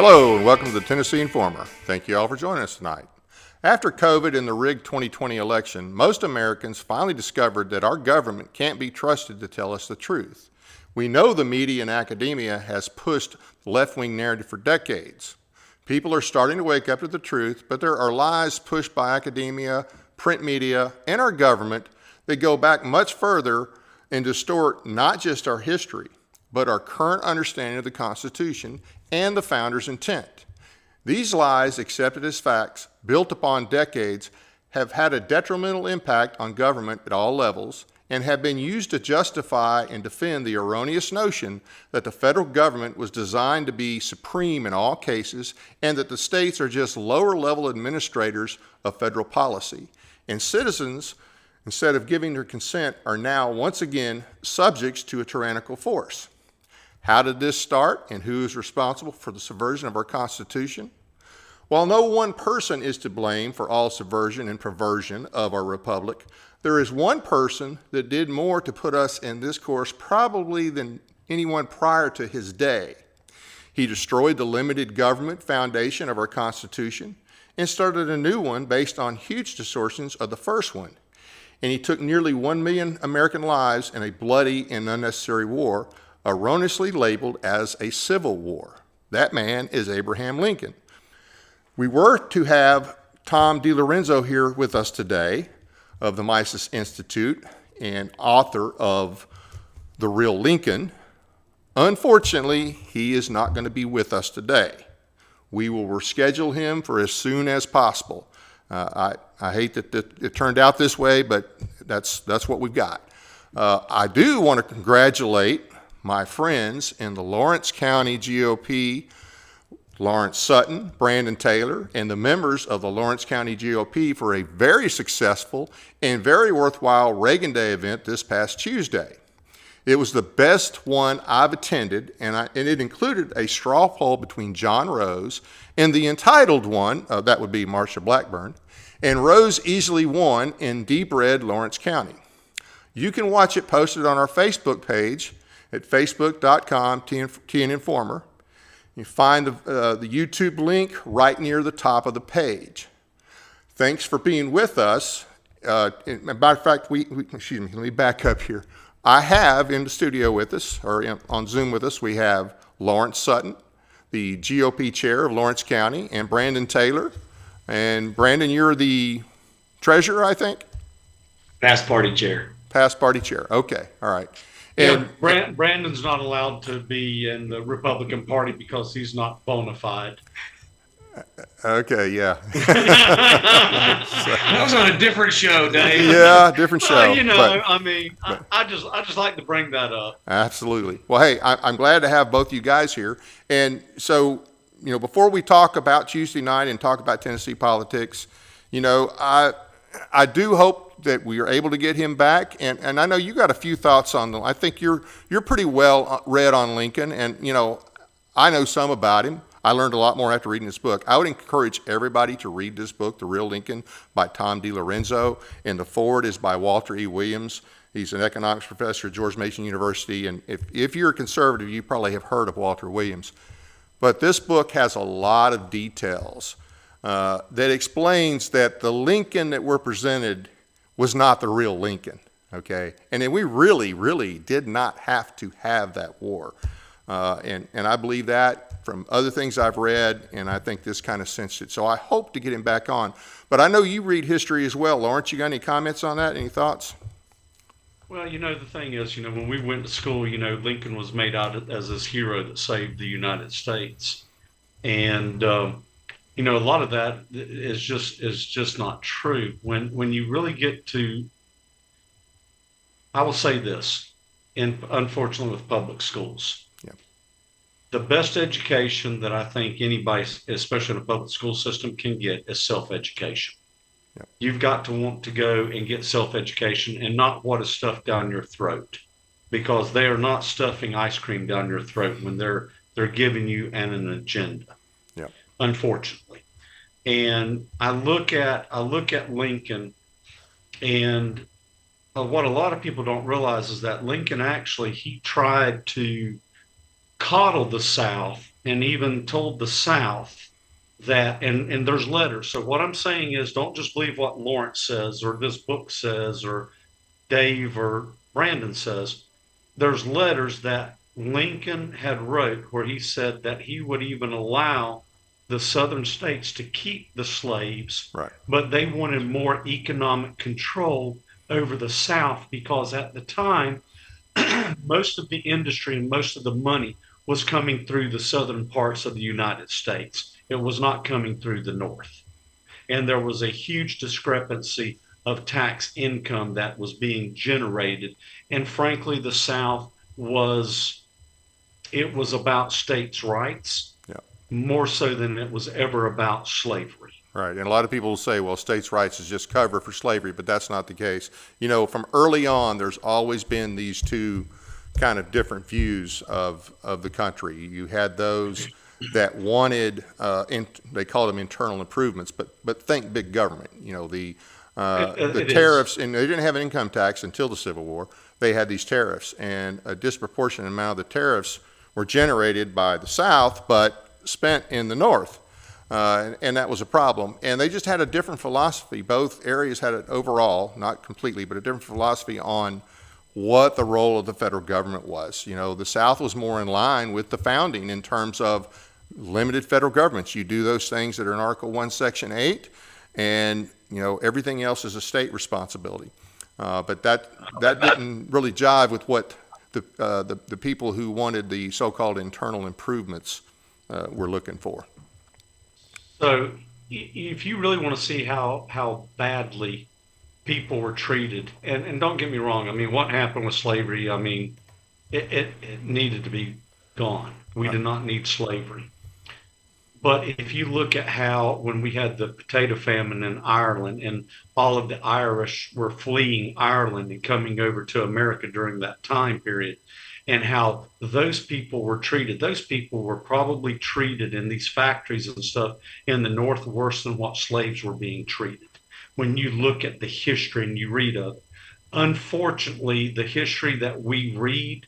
Hello and welcome to the Tennessee Informer. Thank you all for joining us tonight. After COVID and the rigged 2020 election, most Americans finally discovered that our government can't be trusted to tell us the truth. We know the media and academia has pushed the left-wing narrative for decades. People are starting to wake up to the truth, but there are lies pushed by academia, print media, and our government that go back much further and distort not just our history, but our current understanding of the Constitution and the founders' intent. These lies, accepted as facts, built upon decades, have had a detrimental impact on government at all levels and have been used to justify and defend the erroneous notion that the federal government was designed to be supreme in all cases and that the states are just lower-level administrators of federal policy. And citizens, instead of giving their consent, are now once again subjects to a tyrannical force. How did this start, and who is responsible for the subversion of our Constitution? While no one person is to blame for all subversion and perversion of our republic, there is one person that did more to put us in this course probably than anyone prior to his day. He destroyed the limited government foundation of our Constitution and started a new one based on huge distortions of the first one. And he took nearly 1 million American lives in a bloody and unnecessary war, erroneously labeled as a civil war. That man is Abraham Lincoln. We were to have Tom Delorenzo here with us today of the Mises Institute and author of The Real Lincoln. Unfortunately, he is not going to be with us today. We will reschedule him for as soon as possible. I hate that it turned out this way, but that's what we've got. I do want to congratulate my friends in the Lawrence County GOP, Lawrence Sutton, Brandon Taylor, and the members of the Lawrence County GOP for a very successful and very worthwhile Reagan Day event this past Tuesday. It was the best one I've attended, and it included a straw poll between John Rose and the entitled one, that would be Marsha Blackburn, and Rose easily won in deep red Lawrence County. You can watch it posted on our Facebook page at facebook.com/TN-Informer. You find the YouTube link right near the top of the page. Thanks for being with us. Matter of fact, excuse me, let me back up here. I have in the studio with us, or on Zoom with us, we have Lawrence Sutton, the GOP chair of Lawrence County, and Brandon Taylor. And Brandon, you're the treasurer, I think? Past party chair. Past party chair, okay, all right. And yeah, Brandon's not allowed to be in the Republican Party because he's not bona fide. Okay, yeah. That was on a different show, Dave. Yeah, different show. I just like to bring that up. Absolutely. Well, hey, I'm glad to have both you guys here. And so, before we talk about Tuesday night and talk about Tennessee politics, I do hope that we are able to get him back, and I know you got a few thoughts on them. I think you're pretty well read on Lincoln, and I know some about him. I learned a lot more after reading this book. I would encourage everybody to read this book, The Real Lincoln, by Tom Delorenzo, and the foreword is by Walter E. Williams. He's an economics professor at George Mason University, and if you're a conservative, you probably have heard of Walter Williams. But this book has a lot of details that explains that the Lincoln that we're presented was not the real Lincoln, okay? And then we really, really did not have to have that war. And I believe that from other things I've read, and I think this kind of cinched it. So I hope to get him back on. But I know you read history as well. Lawrence, you got any comments on that? Any thoughts? Well, the thing is, when we went to school, Lincoln was made out as this hero that saved the United States. And, a lot of that is just not true. When you really get to, I will say this, unfortunately with public schools, the best education that I think anybody, especially in a public school system, can get is self-education. Yep. You've got to want to go and get self-education and not what is stuffed down your throat, because they are not stuffing ice cream down your throat when they're giving you an agenda. Yep. Unfortunately. And I look at Lincoln, and what a lot of people don't realize is that Lincoln he tried to coddle the South and even told the South that, and there's letters. So what I'm saying is, don't just believe what Lawrence says or this book says or Dave or Brandon says. There's letters that Lincoln had wrote where he said that he would even allow the southern states to keep the slaves, Right. but they wanted more economic control over the South because at the time, most of the industry and most of the money was coming through the southern parts of the United States. It was not coming through the North. And there was a huge discrepancy of tax income that was being generated. And frankly, the South it was about states' rights more so than it was ever about slavery. Right. And a lot of people will say, well, states' rights is just cover for slavery, but that's not the case. You know, from early on, there's always been these two kind of different views of the country. You had those that wanted, they called them internal improvements, but think big government. You know, the tariffs, and they didn't have an income tax until the Civil War. They had these tariffs, and a disproportionate amount of the tariffs were generated by the South, but spent in the North. And that was a problem. And they just had a different philosophy. Both areas had an overall, not completely, but a different philosophy on what the role of the federal government was. You know, the South was more in line with the founding in terms of limited federal governments. You do those things that are in Article 1, Section 8, and, you know, everything else is a state responsibility. But that didn't really jive with what the people who wanted the so-called internal improvements were looking for. So if you really want to see how badly people were treated, and don't get me wrong, I mean, what happened with slavery, I mean, it needed to be gone. We did not need slavery. But if you look at how, when we had the potato famine in Ireland and all of the Irish were fleeing Ireland and coming over to America during that time period, and how those people were treated. Those people were probably treated in these factories and stuff in the North worse than what slaves were being treated. When you look at the history and you read of it, unfortunately, the history that we read,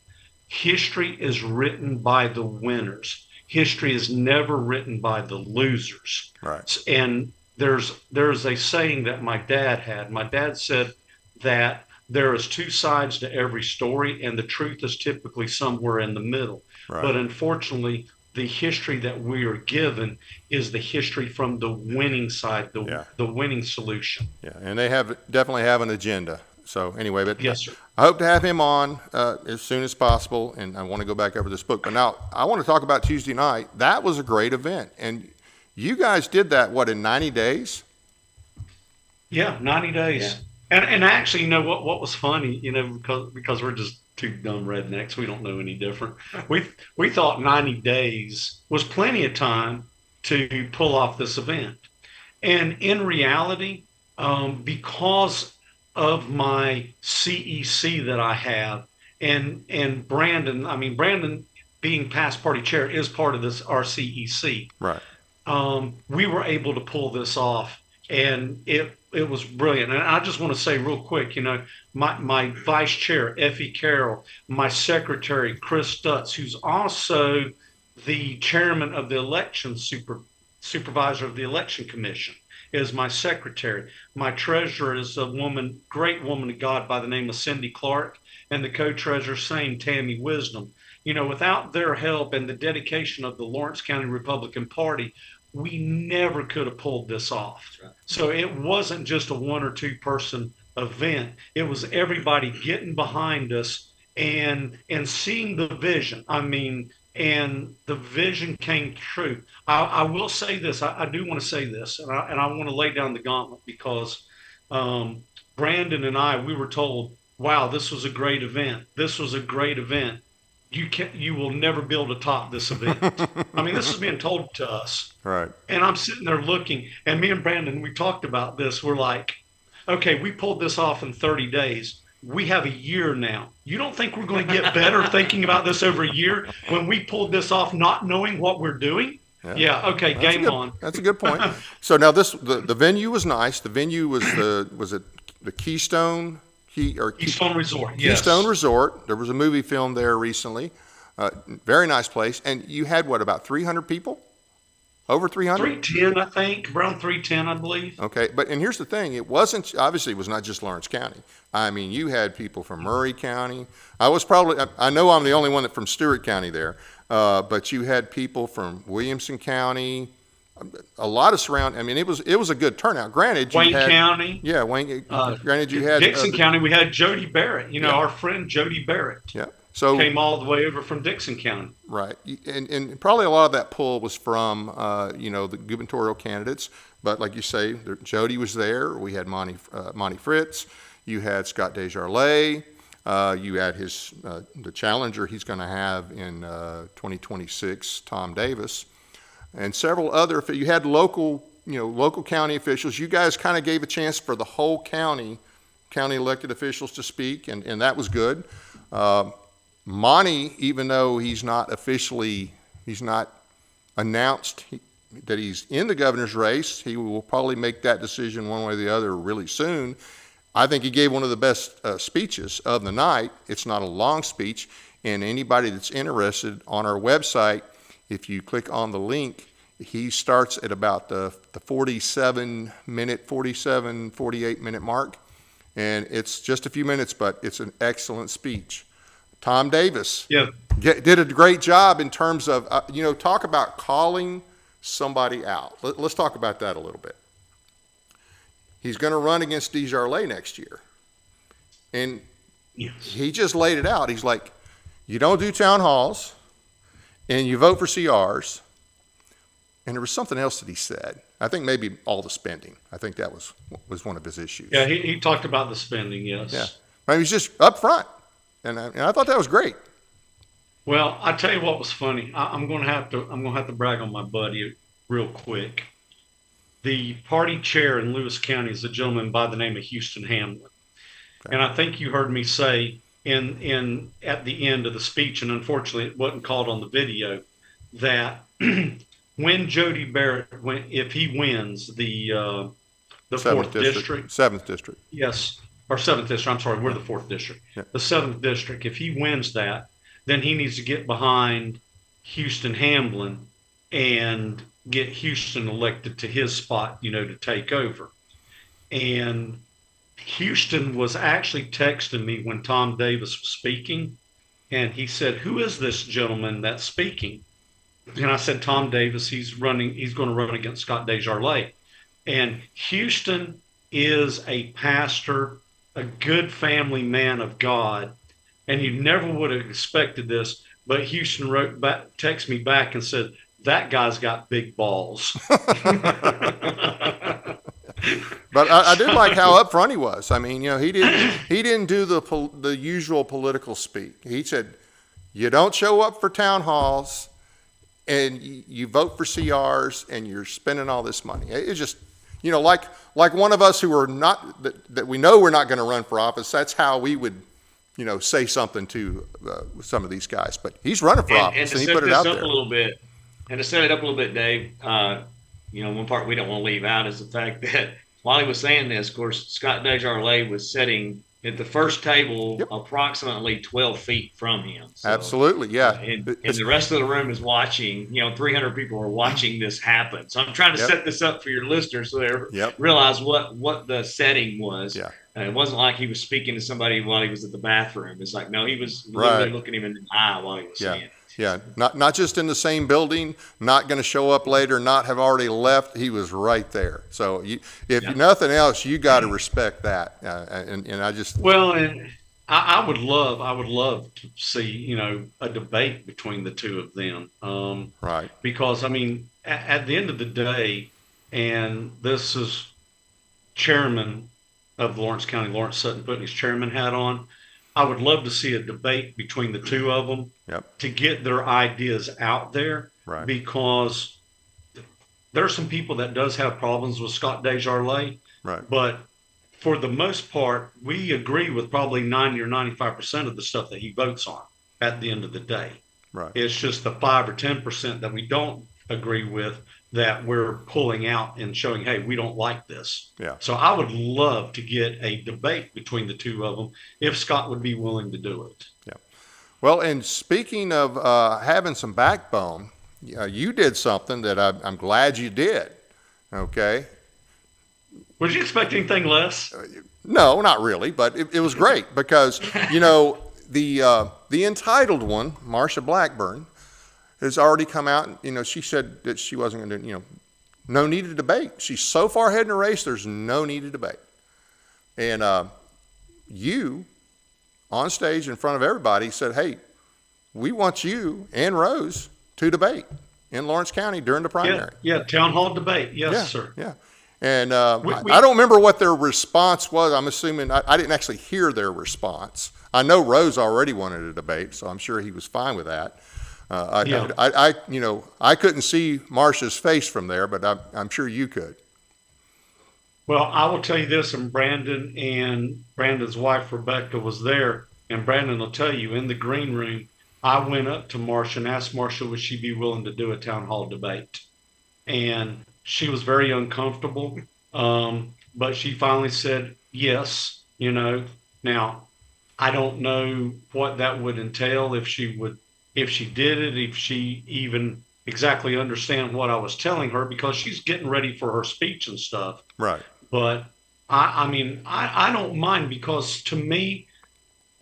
history is written by the winners. History is never written by the losers. Right. And there's a saying that my dad had. My dad said that there is two sides to every story, and the truth is typically somewhere in the middle. Right. But unfortunately, the history that we are given is the history from the winning side, the winning solution. Yeah, and they definitely have an agenda. So anyway, but yes, sir. I hope to have him on as soon as possible, and I want to go back over this book. But now I want to talk about Tuesday night. That was a great event, and you guys did that, what, in 90 days? Yeah, 90 days. Yeah. And actually, you know what was funny, you know, because we're just two dumb rednecks, we don't know any different. We thought 90 days was plenty of time to pull off this event. And in reality, because of my CEC that I have, and Brandon being past party chair is part of this RCEC. Right. We were able to pull this off, and it was brilliant. And I just want to say real quick, you know, my vice chair, Effie Carroll, my secretary, Chris Stutz, who's also the chairman of the supervisor of the election commission, is my secretary. My treasurer is a great woman of God by the name of Cindy Clark, and the co-treasurer, same, Tammy Wisdom. You know, without their help and the dedication of the Lawrence County Republican Party, we never could have pulled this off. Right. So it wasn't just a one or two person event. It was everybody getting behind us and seeing the vision. I mean, and the vision came true. I will say this. I do want to say this, and I want to lay down the gauntlet because Brandon and we were told, wow, this was a great event. This was a great event. You will never be able to top this event. I mean, this is being told to us. Right. And I'm sitting there looking, and me and Brandon, we talked about this. We're like, okay, we pulled this off in 30 days. We have a year now. You don't think we're going to get better thinking about this over a year when we pulled this off not knowing what we're doing? Yeah, okay, game on. That's a good point. So now the venue was nice. The venue was the Keystone Resort. Yes. Keystone Resort. There was a movie filmed there recently. Very nice place. And you had what, about 300 people? Over 300? 310, I think, around 310, I believe. Okay, and here's the thing: it wasn't, obviously it was not just Lawrence County. I mean, you had people from Murray County. I know I'm the only one from Stewart County there, but you had people from Williamson County, a lot of I mean, it was a good turnout. Granted, Wayne County. Yeah, Wayne. Granted, you had Dixon County. We had Jody Barrett. Our friend Jody Barrett. Yeah. So came all the way over from Dixon County. Right, and probably a lot of that pull was from the gubernatorial candidates. But like you say, Jody was there. We had Monty Fritz. You had Scott Desjardins. You had the challenger he's going to have in 2026, Tom Davis, and several other. You had local county officials. You guys kind of gave a chance for the whole county elected officials to speak, and that was good. Monty, even though he's not announced that he's in the governor's race, he will probably make that decision one way or the other really soon. I think he gave one of the best speeches of the night. It's not a long speech, and anybody that's interested, on our website, if you click on the link, he starts at about the 48 minute mark, and it's just a few minutes, but it's an excellent speech. Tom Davis did a great job in terms of, talk about calling somebody out. Let's talk about that a little bit. He's going to run against Desjardins next year. And he just laid it out. He's like, you don't do town halls, and you vote for CRs. And there was something else that he said. I think maybe all the spending. I think that was one of his issues. Yeah, he talked about the spending, yes. Yeah. I mean, he's just up front. And I thought that was great. Well, I tell you what was funny. I'm going to have to brag on my buddy real quick. The party chair in Lewis County is a gentleman by the name of Houston Hamlin, okay. And I think you heard me say at the end of the speech, and unfortunately it wasn't caught on the video, that when Jody Barrett, if he wins the 4th district, 7th district, yes. Or 7th district, I'm sorry, we're the 4th district. Yeah. The 7th district, if he wins that, then he needs to get behind Houston Hamlin and get Houston elected to his spot, to take over. And Houston was actually texting me when Tom Davis was speaking, and he said, "Who is this gentleman that's speaking?" And I said, "Tom Davis, he's going to run against Scott Desjardins." And Houston is a pastor, a good family man of God, and you never would have expected this, but Houston texted me back and said, "That guy's got big balls." But I did like how upfront he was. I mean, he didn't do the usual political speak. He said, "You don't show up for town halls, and you vote for CRs, and you're spending all this money." It's just, like one of us who are not, that we know we're not going to run for office, that's how we would, say something to some of these guys. But he's running for office, and he put it out there. And to set it up a little bit, Dave, one part we don't want to leave out is the fact that while he was saying this, of course, Scott Desjardins was sitting at the first table approximately 12 feet from him. So, absolutely, yeah. And the rest of the room is watching. 300 people are watching this happen. So I'm trying to set this up for your listeners so they realize what the setting was. Yeah. It wasn't like he was speaking to somebody while he was at the bathroom. It's like, no, he was literally looking him in the eye while he was saying it. Yeah, not just in the same building, not going to show up later, not have already left. He was right there. So if nothing else, you got to respect that. And I just and I would love to see a debate between the two of them. Right. Because I mean, at the end of the day, and this is chairman of Lawrence County, Lawrence Sutton, putting his chairman hat on. I would love to see a debate between the two of them to get their ideas out there, because there are some people that does have problems with Scott Desjardins, but for the most part, we agree with probably 90 or 95% of the stuff that he votes on at the end of the day. Right. It's just the 5 or 10% that we don't agree with that we're pulling out and showing, hey, we don't like this. Yeah. So I would love to get a debate between the two of them if Scott would be willing to do it. Yeah. Well, and speaking of having some backbone, you did something that I'm glad you did. Okay. Was you expect anything less? No, not really, but it was great because, the entitled one, Marsha Blackburn, has already come out and, she said that she wasn't going to, no need to debate. She's so far ahead in the race, there's no need to debate. And you, on stage in front of everybody, said, hey, we want you and Rose to debate in Lawrence County during the primary. Yeah, town hall debate. Yes, sir. Yeah. And I don't remember what their response was. I'm assuming I didn't actually hear their response. I know Rose already wanted a debate, so I'm sure he was fine with that. I couldn't see Marsha's face from there, but I'm sure you could. Well, I will tell you this, and Brandon's wife, Rebecca, was there, and Brandon will tell you, in the green room, I went up to Marsha and asked Marsha would she be willing to do a town hall debate. And she was very uncomfortable, but she finally said yes. Now, I don't know what that would entail, if she did it, if she even exactly understand what I was telling her, because she's getting ready for her speech and stuff. Right. But I don't mind, because to me,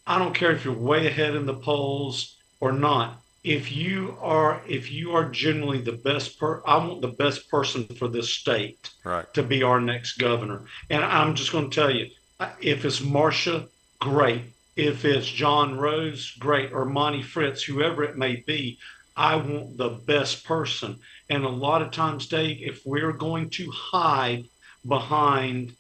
I don't care if you're way ahead in the polls or not. If you are generally the best I want the best person for this state to be our next governor. And I'm just going to tell you, if it's Marsha, great. If it's John Rose, great, or Monty Fritz, whoever it may be, I want the best person. And a lot of times, Dave, if we're going to hide behind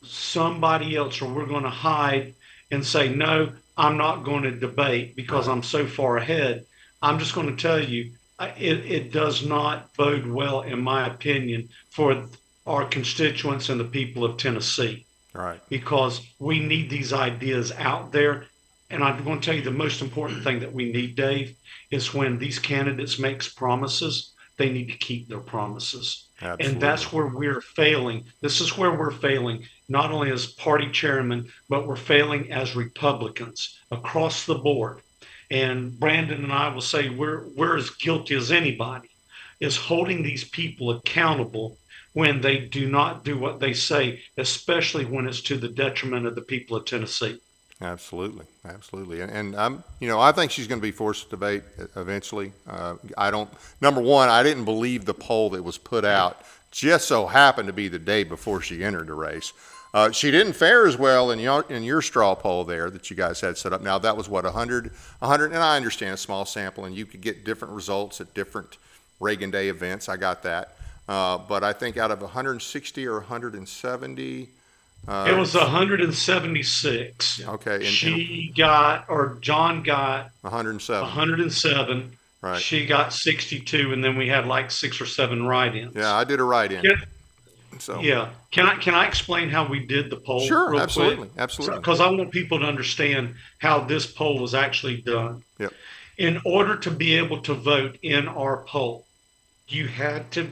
somebody else, or we're going to hide and say, no, I'm not going to debate because I'm so far ahead, I'm just going to tell you, it does not bode well, in my opinion, for our constituents and the people of Tennessee. Right. Because we need these ideas out there. And I'm going to tell you the most important thing that we need, Dave, is when these candidates make promises, they need to keep their promises. Absolutely. And that's where we're failing. This is where we're failing, not only as party chairman, but we're failing as Republicans across the board. And Brandon and I will say we're as guilty as anybody, is holding these people accountable when they do not do what they say, especially when it's to the detriment of the people of Tennessee. Absolutely. And I think she's going to be forced to debate eventually. Number one, I didn't believe the poll that was put out just so happened to be the day before she entered the race. She didn't fare as well in your straw poll there that you guys had set up. Now that was 100, and I understand a small sample, and you could get different results at different Reagan Day events. I got that. But I think out of 160 or 170, it was 176. Okay. John got 107. 107. Right. She got 62, and then we had like 6 or 7 write-ins. Yeah, I did a write-in. Can I explain how we did the poll? Sure, real absolutely, quick? absolutely. Because I want people to understand how this poll was actually done. Yep. In order to be able to vote in our poll, you had to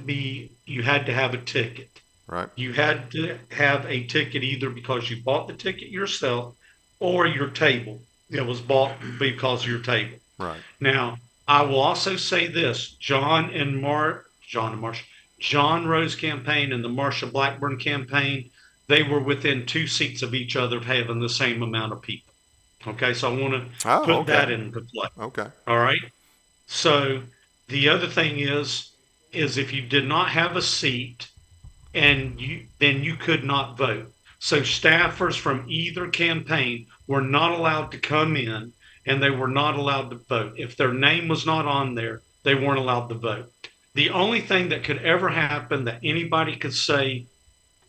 have a ticket. Right. You had to have a ticket either because you bought the ticket yourself or your table. It was bought because of your table. Right. Now, I will also say this: John Rose campaign and the Marsha Blackburn campaign, they were within 2 seats of each other, having the same amount of people. Okay, so I want to put that into play. Okay. All right. So the other thing is if you did not have a seat, then you could not vote. So staffers from either campaign were not allowed to come in, and they were not allowed to vote. If their name was not on there, they weren't allowed to vote. The only thing that could ever happen that anybody could say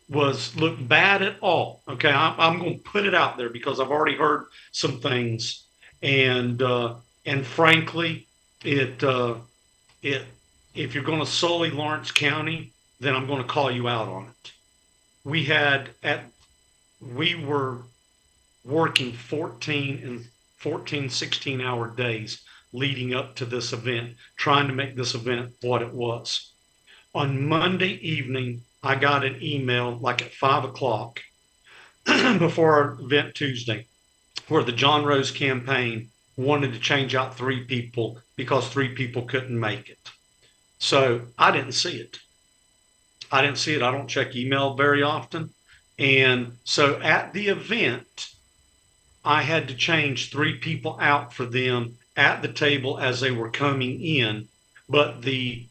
was look bad at all. Okay, I'm going to put it out there because I've already heard some things, and frankly, if you're going to sully Lawrence County, then I'm going to call you out on it. We were working 14, 16-hour days leading up to this event, trying to make this event what it was. On Monday evening, I got an email like at 5 o'clock before our event Tuesday, where the John Rose campaign wanted to change out 3 people because 3 people couldn't make it. So I didn't see it. I don't check email very often. And so at the event, I had to change 3 people out for them at the table as they were coming in. But the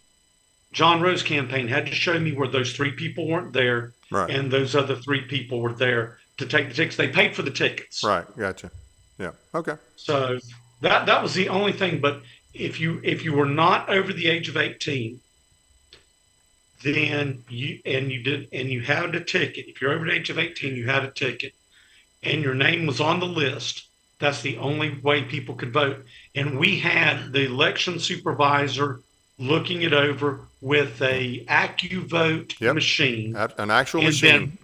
John Rose campaign had to show me where those 3 people weren't there, right, and those other 3 people were there to take the tickets. They paid for the tickets. Right. Gotcha. Yeah. Okay. So that was the only thing. But if you were not over the age of 18, then you had a ticket. If you're over the age of 18, you had a ticket, and your name was on the list. That's the only way people could vote. And we had the election supervisor looking it over with a AccuVote machine. An actual machine.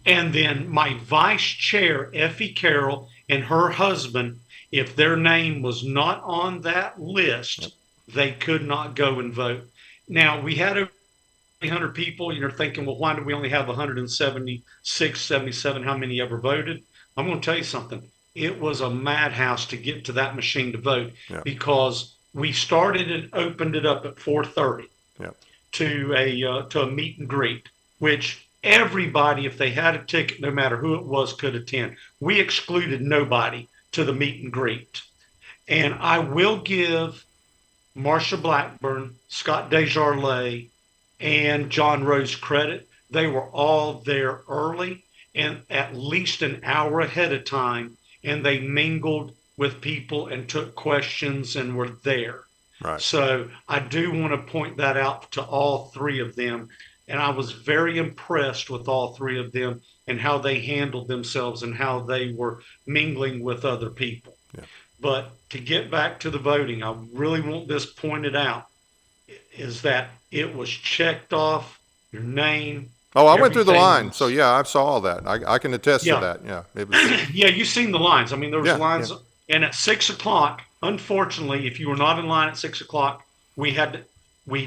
And then my vice chair, Effie Carroll, and her husband, if their name was not on that list, they could not go and vote. Now, we had over 300 people. You're thinking, well, why do we only have 176, 77? How many ever voted? I'm going to tell you something. It was a madhouse to get to that machine to vote because we started and opened it up at 4:30 to a meet and greet, which everybody, if they had a ticket, no matter who it was, could attend. We excluded nobody to the meet and greet. And I will give Marsha Blackburn, Scott Desjardins, and John Rose credit. They were all there early and at least an hour ahead of time, and they mingled with people and took questions and were there. Right. So I do want to point that out to all 3 of them. And I was very impressed with all 3 of them and how they handled themselves and how they were mingling with other people. Yeah. But to get back to the voting, I really want this pointed out, is that it was checked off, your name. Oh, I went through the line. So, yeah, I saw all that. I can attest to that. Yeah. It was... yeah, you've seen the lines. I mean, there was lines. Yeah. And at 6 o'clock, unfortunately, if you were not in line at 6 o'clock, we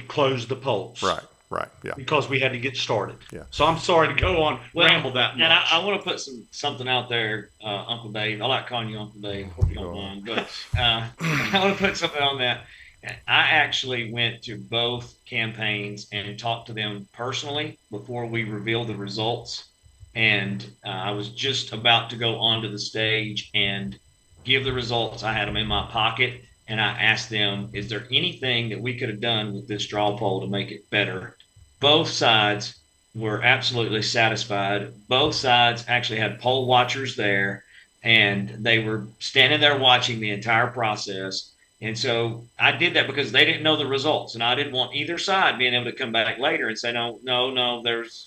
closed the polls. Right. Right. Yeah. Because we had to get started. Yeah. So I'm sorry to go on ramble that much. And I want to put something out there, Uncle Dave. I like calling you Uncle Dave. Hope you don't mind. But I want to put something on that. I actually went to both campaigns and talked to them personally before we revealed the results. And I was just about to go onto the stage and give the results. I had them in my pocket. And I asked them, is there anything that we could have done with this straw poll to make it better? Both sides were absolutely satisfied. Both sides actually had poll watchers there, and they were standing there watching the entire process. And so I did that because they didn't know the results, and I didn't want either side being able to come back later and say, no,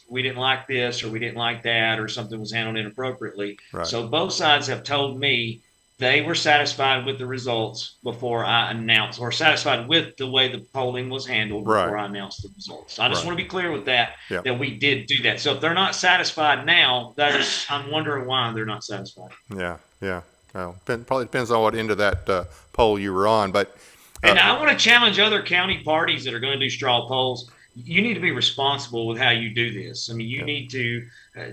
we didn't like this or we didn't like that or something was handled inappropriately. Right. So both sides have told me they were satisfied with the results before I announced, or satisfied with the way the polling was handled before I announced the results. So I just want to be clear with that, that we did do that. So if they're not satisfied now, I'm wondering why they're not satisfied. Yeah. Well, probably depends on what end of that poll you were on. But and I want to challenge other county parties that are going to do straw polls. You need to be responsible with how you do this. I mean, you need to.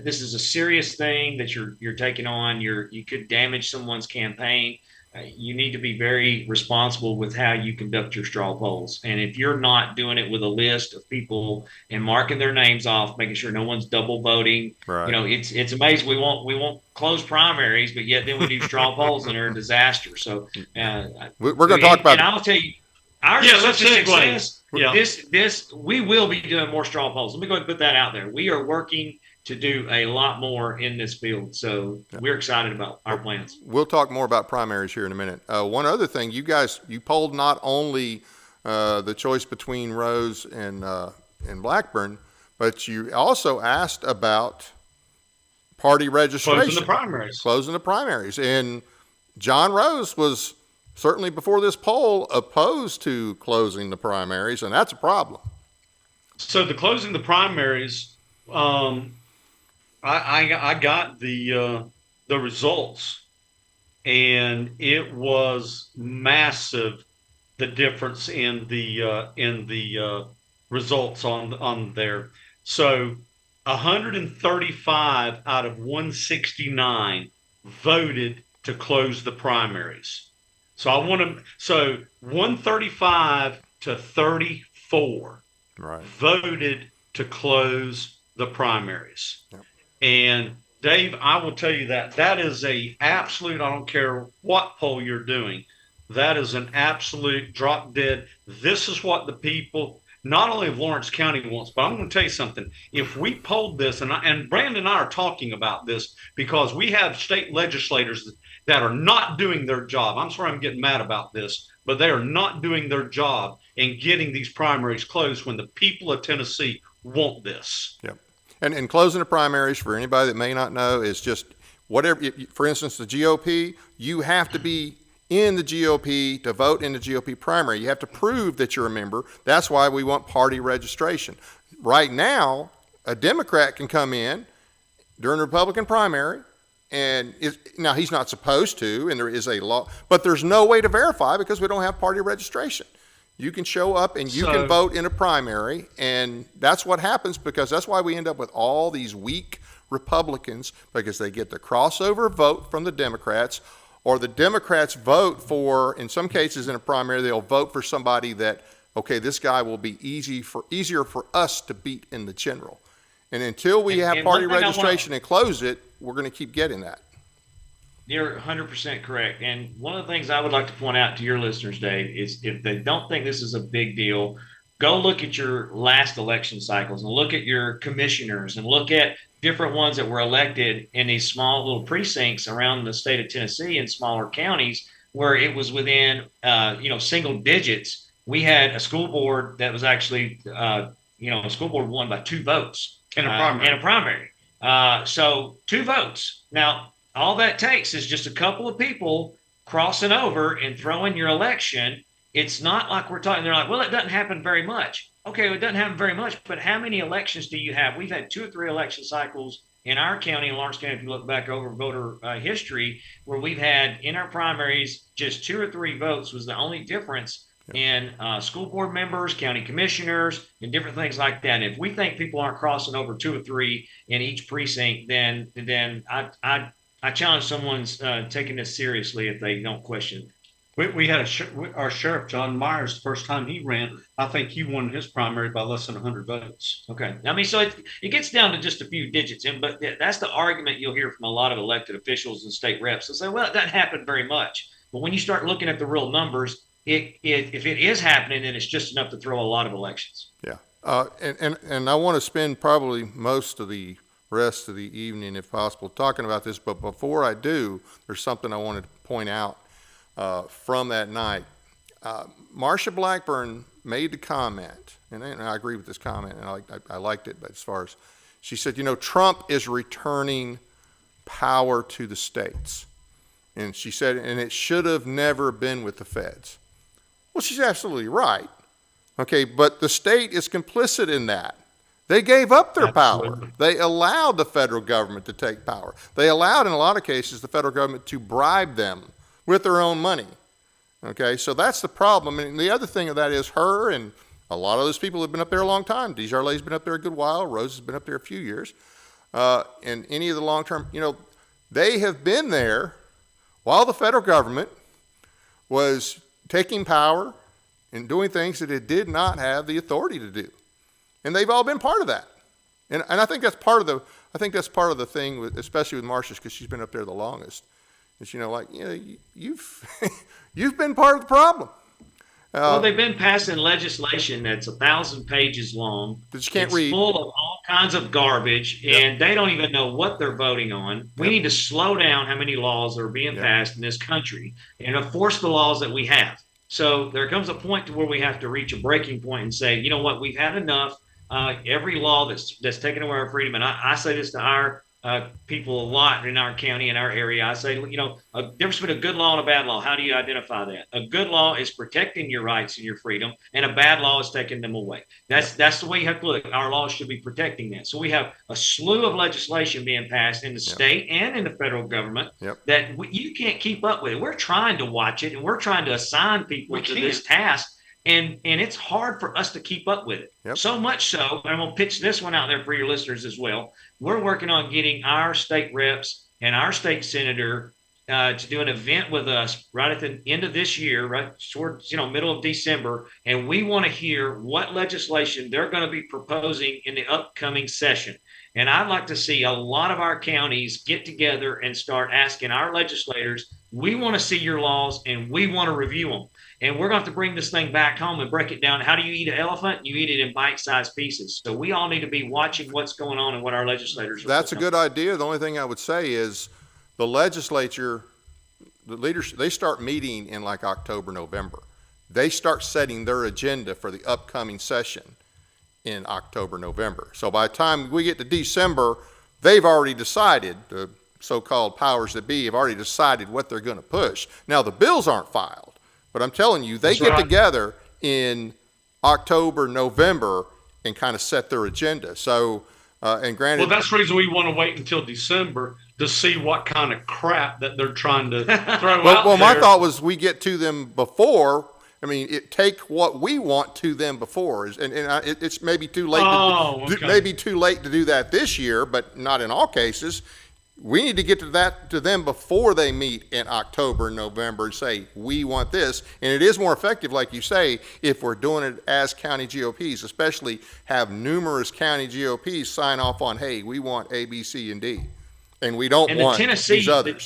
This is a serious thing that you're taking on. You could damage someone's campaign. You need to be very responsible with how you conduct your straw polls. And if you're not doing it with a list of people and marking their names off, making sure no one's double voting, it's amazing. We won't close primaries, but yet then we do straw polls and they're a disaster. So we're going to talk about. And I'll tell you, our success. This we will be doing more straw polls. Let me go ahead and put that out there. We are working to do a lot more in this field. So we're excited about our plans. We'll talk more about primaries here in a minute. One other thing, you polled not only the choice between Rose and Blackburn, but you also asked about party registration. Closing the primaries. And John Rose was certainly before this poll opposed to closing the primaries, and that's a problem. So the closing the primaries, I got the results, and it was massive, the difference in the results on there. So 135 out of 169 voted to close the primaries. So 135 to 34 voted to close the primaries. Yep. And Dave, I will tell you that is a absolute, I don't care what poll you're doing, that is an absolute drop dead. This is what the people, not only of Lawrence County wants, but I'm going to tell you something. If we polled this, and Brandon and I are talking about this because we have state legislators that are not doing their job. I'm sorry I'm getting mad about this, but they are not doing their job in getting these primaries closed when the people of Tennessee want this. Yep. And closing the primaries, for anybody that may not know, is just whatever. For instance, the GOP, you have to be in the GOP to vote in the GOP primary. You have to prove that you're a member. That's why we want party registration. Right now, a Democrat can come in during the Republican primary, and now he's not supposed to, and there is a law, but there's no way to verify because we don't have party registration. You can show up and you can vote in a primary, and that's what happens, because that's why we end up with all these weak Republicans, because they get the crossover vote from the Democrats, or the Democrats vote for, in some cases in a primary, they'll vote for somebody that, okay, this guy will be easier for us to beat in the general. And until we have party registration and close it, we're going to keep getting that. You're 100% correct. And one of the things I would like to point out to your listeners, Dave, is if they don't think this is a big deal, go look at your last election cycles and look at your commissioners and look at different ones that were elected in these small little precincts around the state of Tennessee in smaller counties where it was within, single digits. We had a school board that was actually, a school board won by 2 votes in a primary. So 2 votes. Now, all that takes is just a couple of people crossing over and throwing your election. It's not like we're talking, they're like, well, it doesn't happen very much. Okay, well, it doesn't happen very much, but how many elections do you have? We've had 2 or 3 election cycles in our county, in Lawrence County, if you look back over voter history, where we've had in our primaries just 2 or 3 votes was the only difference in school board members, county commissioners, and different things like that. And if we think people aren't crossing over 2 or 3 in each precinct, then I challenge someone's taking this seriously if they don't question it. We had our sheriff, John Myers, the first time he ran, I think he won his primary by less than 100 votes. Okay. I mean, so it gets down to just a few digits. But that's the argument you'll hear from a lot of elected officials and state reps. They'll say, well, it doesn't happen very much. But when you start looking at the real numbers, if it is happening, then it's just enough to throw a lot of elections. Yeah. And I want to spend probably most of the rest of the evening, if possible, talking about this. But before I do, there's something I wanted to point out from that night. Marcia Blackburn made the comment, and I agree with this comment, and I liked it, but as far as, she said, Trump is returning power to the states. And she said, and it should have never been with the feds. Well, she's absolutely right. Okay, but the state is complicit in that. They gave up their power. They allowed the federal government to take power. They allowed, in a lot of cases, the federal government to bribe them with their own money. Okay, so that's the problem. And the other thing of that is her and a lot of those people have been up there a long time. Desjardins has been up there a good while. Rose has been up there a few years. And any of the long-term, they have been there while the federal government was taking power and doing things that it did not have the authority to do. And they've all been part of that. And I think that's part of the thing, especially with Marcia, because she's been up there the longest. Is, you've you've been part of the problem. Well, they've been passing legislation that's 1,000 pages long. That you can't read. Full of all kinds of garbage, and they don't even know what they're voting on. We need to slow down how many laws are being passed in this country and enforce the laws that we have. So there comes a point to where we have to reach a breaking point and say, you know what, we've had enough. Every law that's taken away our freedom, and I say this to our people a lot in our county, in our area. I say, a difference between a good law and a bad law. How do you identify that? A good law is protecting your rights and your freedom, and a bad law is taking them away. That's the way you have to look. Our laws should be protecting that. So we have a slew of legislation being passed in the state and in the federal government that you can't keep up with it. We're trying to watch it, and we're trying to assign people to this task. And it's hard for us to keep up with it. So much so, and I'm going to pitch this one out there for your listeners as well. We're working on getting our state reps and our state senator to do an event with us right at the end of this year, right towards middle of December, and we want to hear what legislation they're going to be proposing in the upcoming session. And I'd like to see a lot of our counties get together and start asking our legislators, we want to see your laws and we want to review them. And we're going to have to bring this thing back home and break it down. How do you eat an elephant? You eat it in bite-sized pieces. So we all need to be watching what's going on and what our legislators are That's a good idea. The only thing I would say is the legislature, the leaders, they start meeting in like October, November. They start setting their agenda for the upcoming session in October, November. So by the time we get to December, they've already decided, the so-called powers that be have already decided what they're going to push. Now, the bills aren't filed, but I'm telling you, they get together in October, November, and kind of set their agenda. So, and granted, well, that's the reason we want to wait until December to see what kind of crap that they're trying to throw out well, there. my thought was we get to them before. I mean, take what we want to them before, and it's maybe too late. Maybe too late to do that this year, but not in all cases. We need to get to them before they meet in October, November, and say we want this. And it is more effective, like you say, if we're doing it as county GOPs, especially have numerous county GOPs sign off on, hey, we want A, B, C, and D, and we don't want these others.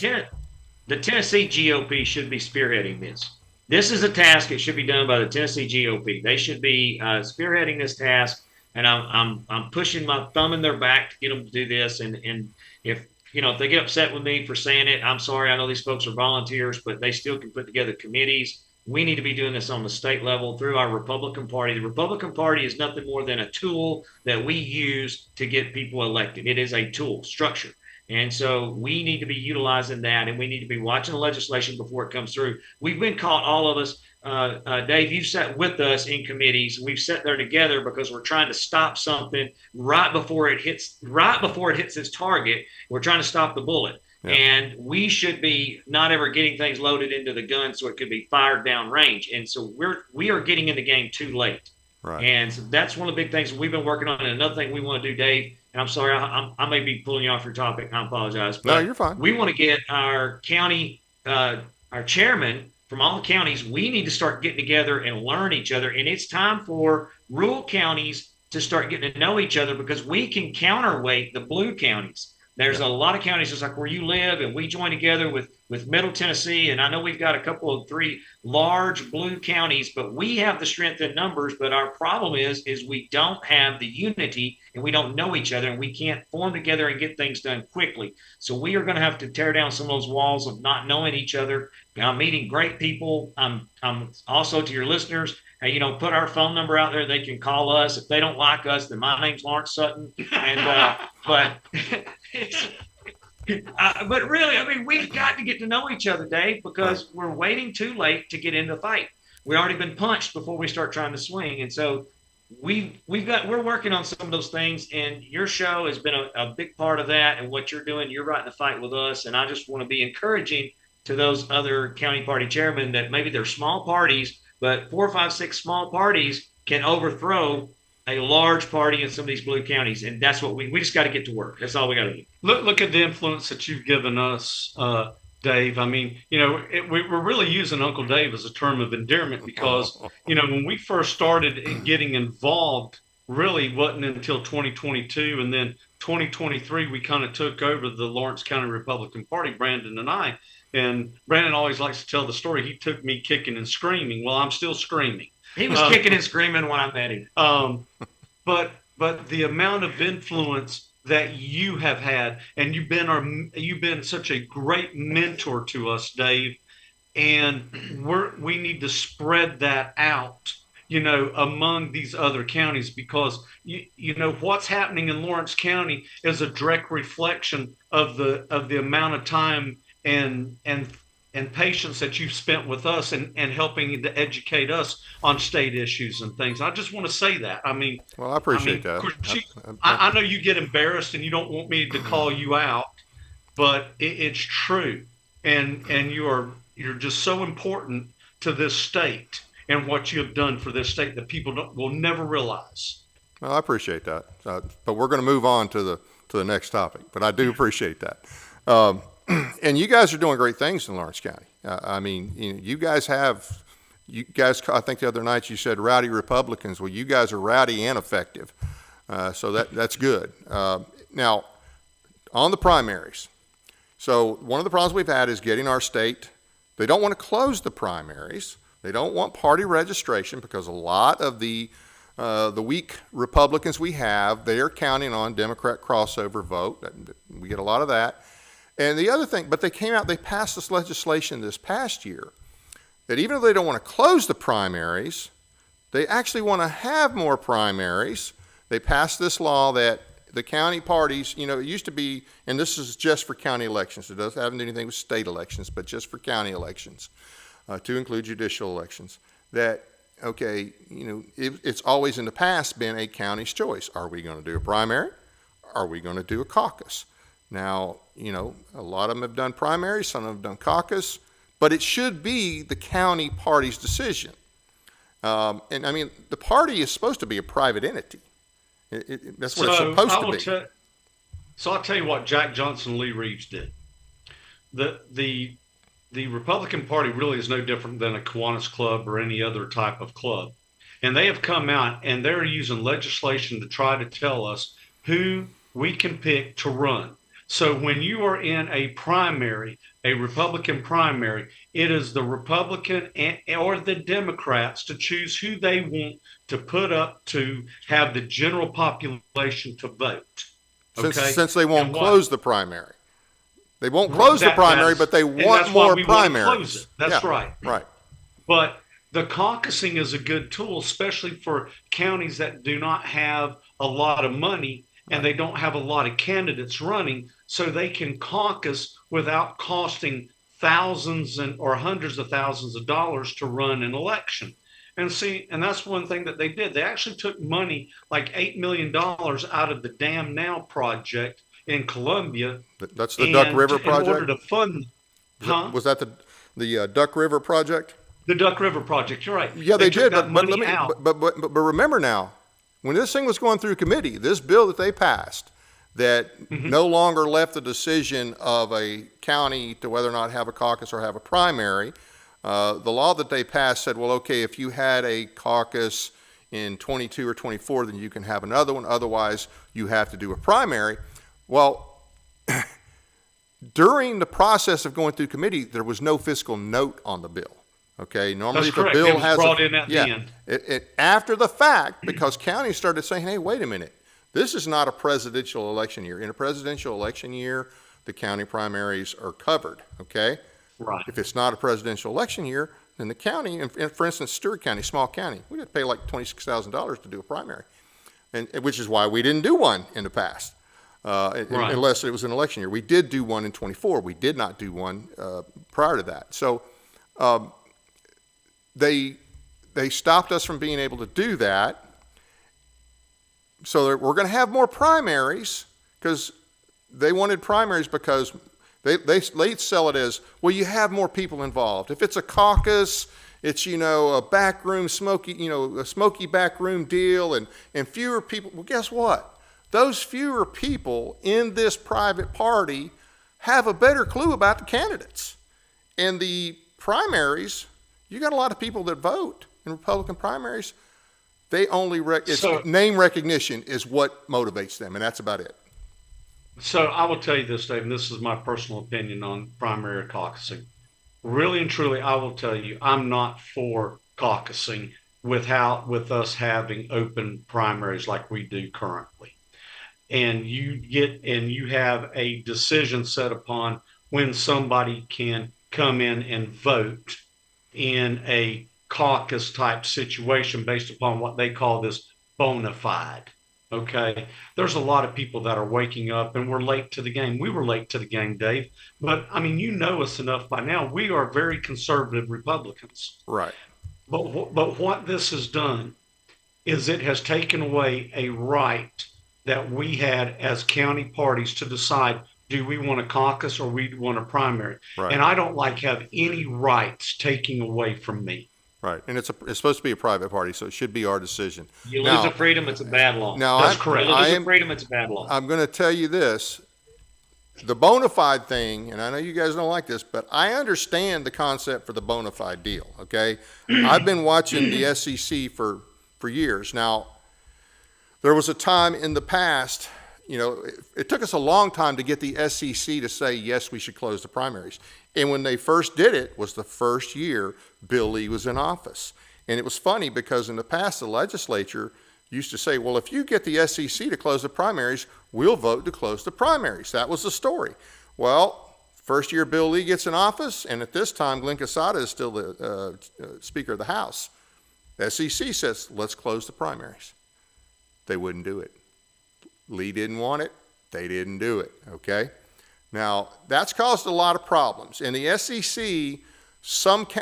The Tennessee GOP should be spearheading this. This is a task that should be done by the Tennessee GOP. They should be spearheading this task, and I'm pushing my thumb in their back to get them to do this. And if they get upset with me for saying it, I'm sorry. I know these folks are volunteers, but they still can put together committees. We need to be doing this on the state level through our Republican Party. The Republican Party is nothing more than a tool that we use to get people elected. It is a tool structure. And so we need to be utilizing that, and we need to be watching the legislation before it comes through. We've been caught, all of us. Dave, you've sat with us in committees. We've sat there together because we're trying to stop something right before it hits its target. We're trying to stop the bullet. Yeah. And we should be not ever getting things loaded into the gun so it could be fired down range. And so we are getting in the game too late. Right. And so that's one of the big things we've been working on. And another thing we want to do, Dave, and I'm sorry, I may be pulling you off your topic. I apologize. But no, you're fine. We want to get our county, our chairman from all the counties. We need to start getting together and learn each other. And it's time for rural counties to start getting to know each other, because we can counterweight the blue counties. There's a lot of counties just like where you live, and we join together with Middle Tennessee. And I know we've got a couple of 3 large blue counties, but we have the strength in numbers. But our problem is we don't have the unity, and we don't know each other, and we can't form together and get things done quickly. So we are going to have to tear down some of those walls of not knowing each other. I'm meeting great people. I'm also, to your listeners, hey, put our phone number out there. They can call us. If they don't like us, then my name's Lawrence Sutton. And but really, I mean, we've got to get to know each other, Dave, because we're waiting too late to get into the fight. We've already been punched before we start trying to swing. And so we're working on some of those things, and your show has been a big part of that. And what you're doing, you're right in the fight with us. And I just want to be encouraging to those other county party chairmen that maybe they're small parties, but 4, 5, 6 small parties can overthrow a large party in some of these blue counties. And that's what we just got to get to work. That's all we got to do. Look at the influence that you've given us, Dave. I mean, we're really using Uncle Dave as a term of endearment because, when we first started getting involved, really wasn't until 2022. And then 2023, we kind of took over the Lawrence County Republican Party, Brandon and I. And Brandon always likes to tell the story. He took me kicking and screaming. Well, I'm still screaming. He was kicking and screaming when I met him. But the amount of influence that you have had, and you've been such a great mentor to us, Dave. And we need to spread that out, among these other counties, because what's happening in Lawrence County is a direct reflection of the amount of time and patience that you've spent with us and helping to educate us on state issues and things. I just want to say that. I mean, well, I appreciate that. I know you get embarrassed and you don't want me to call you out, but it's true. And you're just so important to this state and what you have done for this state that people will never realize. Well, I appreciate that. But we're going to move on to the next topic, but I do appreciate that. and you guys are doing great things in Lawrence County. I mean, you guys, I think the other night you said rowdy Republicans. Well, you guys are rowdy and effective. So that's good. Now, on the primaries. So one of the problems we've had is getting our state, they don't want to close the primaries. They don't want party registration because a lot of the weak Republicans we have, they are counting on Democrat crossover vote. We get a lot of that. And the other thing, but they passed this legislation this past year that even though they don't want to close the primaries, they actually want to have more primaries. They passed this law that the county parties, it used to be, and this is just for county elections. It doesn't have anything with state elections, but just for county elections, to include judicial elections. That, okay, it's always in the past been a county's choice. Are we going to do a primary? Are we going to do a caucus? Now, a lot of them have done primaries, some of them have done caucus, but it should be the county party's decision. And I mean, the party is supposed to be a private entity. That's what it's supposed to be. So I'll tell you what Jack Johnson and Lee Reeves did. The Republican Party really is no different than a Kiwanis Club or any other type of club. And they have come out and they're using legislation to try to tell us who we can pick to run. So when you are in a primary, a Republican primary, it is the Republican or the Democrats to choose who they want to put up to have the general population to vote. Okay? Since they won't close the primary. They won't close the primary, but they want more primaries. That's right. Right. But the caucusing is a good tool, especially for counties that do not have a lot of money and they don't have a lot of candidates running, so they can caucus without costing thousands or hundreds of thousands of dollars to run an election. And that's one thing that they did. They actually took money, like $8 million out of the Dam Now project in Columbia. That's the Duck River project? In order to fund. Was that the Duck River project? The Duck River project, you're right. Yeah, they did, but remember now, when this thing was going through committee, this bill that they passed that no longer left the decision of a county to whether or not have a caucus or have a primary, the law that they passed said, well, okay, if you had a caucus in 22 or 24, then you can have another one. Otherwise, you have to do a primary. Well, during the process of going through committee, there was no fiscal note on the bill. Okay, normally if the bill it was has brought in at the end. After the fact, because counties started saying, hey, wait a minute, this is not a presidential election year. In a presidential election year, the county primaries are covered, okay? Right. If it's not a presidential election year, then the county, and for instance, Stewart County, small county, we had to pay like $26,000 to do a primary, and which is why we didn't do one in the past, unless it was an election year. We did do one in 24. We did not do one prior to that. So they stopped us from being able to do that. So we're going to have more primaries because they wanted primaries because they sell it as, well, you have more people involved. If it's a caucus, it's, a backroom a smoky backroom deal and fewer people. Well, guess what? Those fewer people in this private party have a better clue about the candidates. In the primaries, you got a lot of people that vote in Republican primaries. They only, name recognition is what motivates them, and that's about it. So I will tell you this, Dave, and this is my personal opinion on primary caucusing. Really and truly, I will tell you, I'm not for caucusing with us having open primaries like we do currently. And you have a decision set upon when somebody can come in and vote in a caucus type situation based upon what they call this bona fide. Okay. There's a lot of people that are waking up and we're late to the game. We were late to the game, Dave, but I mean, you know us enough by now. We are very conservative Republicans. Right. But what this has done is it has taken away a right that we had as county parties to decide, do we want a caucus or we want a primary? Right. And I don't like have any rights taking away from me. Right, and it's supposed to be a private party, so it should be our decision. You lose a freedom, it's a bad law. Now, that's correct. You lose a freedom, it's a bad law. I'm going to tell you this. the bona fide thing, and I know you guys don't like this, but I understand the concept for the bona fide deal, okay? I've been watching the SEC for years. Now, there was a time in the past, it took us a long time to get the SEC to say, yes, we should close the primaries. And when they first did it was the first year Bill Lee was in office. And it was funny because in the past, the legislature used to say, well, if you get the SEC to close the primaries, we'll vote to close the primaries. That was the story. Well, first year Bill Lee gets in office, and at this time, Glenn Casada is still the Speaker of the House. The SEC says, let's close the primaries. They wouldn't do it. Lee didn't want it. They didn't do it, okay? Now, that's caused a lot of problems. And the SEC,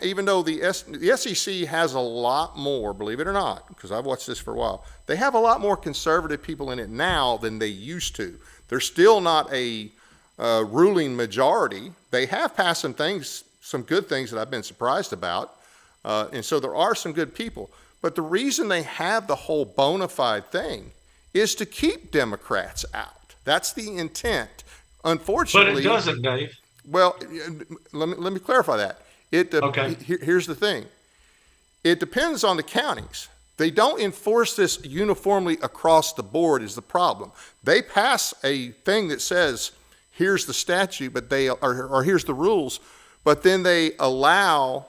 even though the SEC has a lot more, believe it or not, because I've watched this for a while, they have a lot more conservative people in it now than they used to. They're still not a ruling majority. They have passed some good things that I've been surprised about. And so there are some good people. But the reason they have the whole bona fide thing is to keep Democrats out. That's the intent. Unfortunately. But it doesn't, Dave. Well, let me clarify that. Okay. Here's the thing. It depends on the counties. They don't enforce this uniformly across the board is the problem. They pass a thing that says, here's the statute, but or here's the rules, but then they allow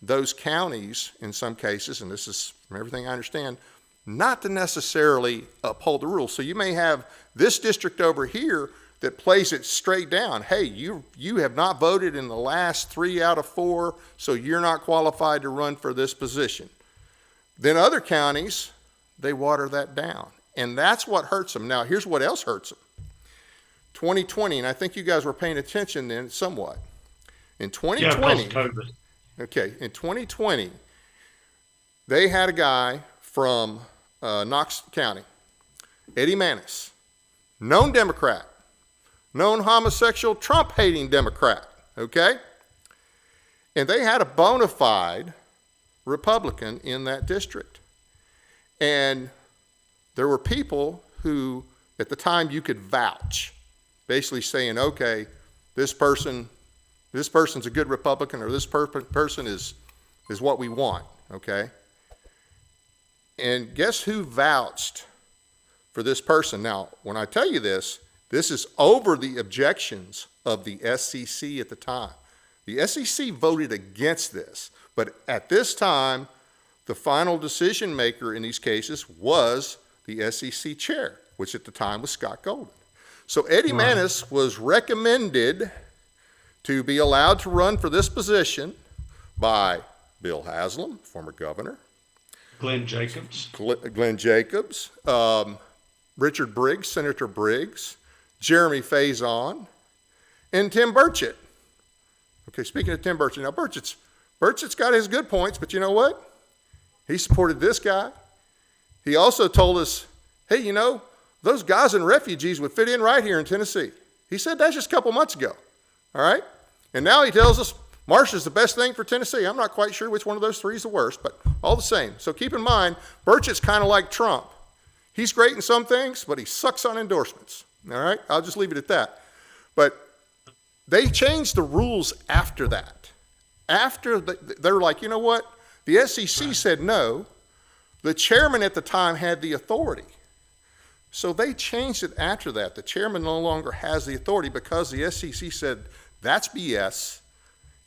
those counties, in some cases, and this is from everything I understand, not to necessarily uphold the rules. So you may have this district over here that plays it straight down. Hey, you have not voted in the last 3 out of 4, so you're not qualified to run for this position. Then other counties, they water that down. And that's what hurts them. Now, here's what else hurts them. 2020, and I think you guys were paying attention then somewhat. In 2020, okay, in 2020, they had a guy from Knox County, Eddie Manis, known Democrat, known homosexual, Trump-hating Democrat, okay? And they had a bona fide Republican in that district. And there were people who, at the time, you could vouch, basically saying, okay, this person's a good Republican, or this person is what we want, okay? And guess who vouched for this person? Now, when I tell you this is over the objections of the SEC at the time. The SEC voted against this, but at this time, the final decision maker in these cases was the SEC chair, which at the time was Scott Golden. So Eddie Manis was recommended to be allowed to run for this position by Bill Haslam, former governor, Glenn Jacobs, Richard Briggs, Senator Briggs, Jeremy Faison, and Tim Burchett. Okay, speaking of Tim Burchett, now Burchett's got his good points, but you know what? He supported this guy. He also told us, hey, those Gazan refugees would fit in right here in Tennessee. He said that just a couple months ago, all right? And now he tells us Marsh is the best thing for Tennessee. I'm not quite sure which one of those three is the worst, but all the same. So keep in mind, Burchett's kind of like Trump. He's great in some things, but he sucks on endorsements, all right? I'll just leave it at that. But they changed the rules after that. They're like, you know what? The SEC said no. The chairman at the time had the authority. So they changed it after that. The chairman no longer has the authority because the SEC said that's BS.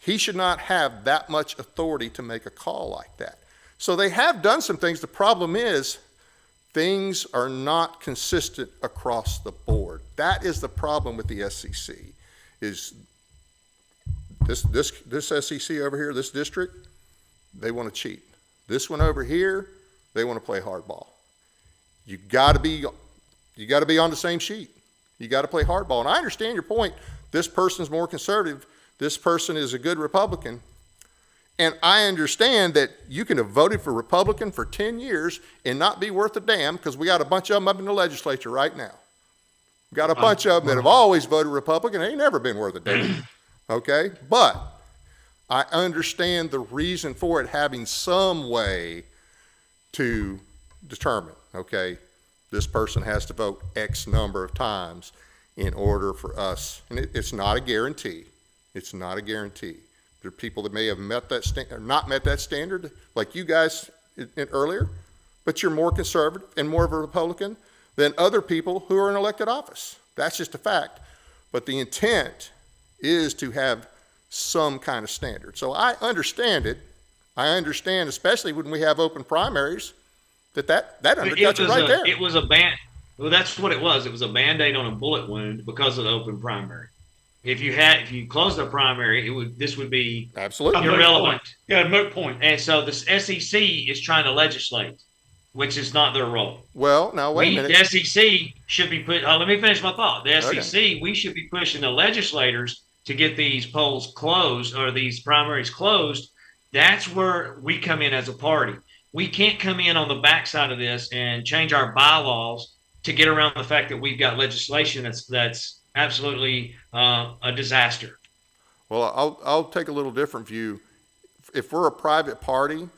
He should not have that much authority to make a call like that. So they have done some things. The problem is things are not consistent across the board. That is the problem with the SEC. Is this SEC over here, this district, they want to cheat. This one over here, they want to play hardball. You got to be on the same sheet. You got to play hardball. And I understand your point. This person's more conservative. This person is a good Republican. And I understand that you can have voted for Republican for 10 years and not be worth a damn, because we got a bunch of them up in the legislature right now. We got a bunch of them that have always voted Republican. They ain't never been worth a damn. Okay? But I understand the reason for it having some way to determine, okay, this person has to vote X number of times. in order for us, and it's not a guarantee. It's not a guarantee. There are people that may have met that or not met that standard, like you guys earlier, but you're more conservative and more of a Republican than other people who are in elected office. That's just a fact. But the intent is to have some kind of standard. So I understand it. I understand, especially when we have open primaries, that undercuts it right there. It was a ban. Well, that's what it was. It was a Band-Aid on a bullet wound because of the open primary. If you closed the primary, this would be absolutely irrelevant. Yeah, moot point. And so the SEC is trying to legislate, which is not their role. Well, now wait a minute. The SEC should be let me finish my thought. The SEC, we should be pushing the legislators to get these polls closed or these primaries closed. That's where we come in as a party. We can't come in on the backside of this and change our bylaws to get around the fact that we've got legislation that's absolutely a disaster. Well, I'll take a little different view. If we're a private party,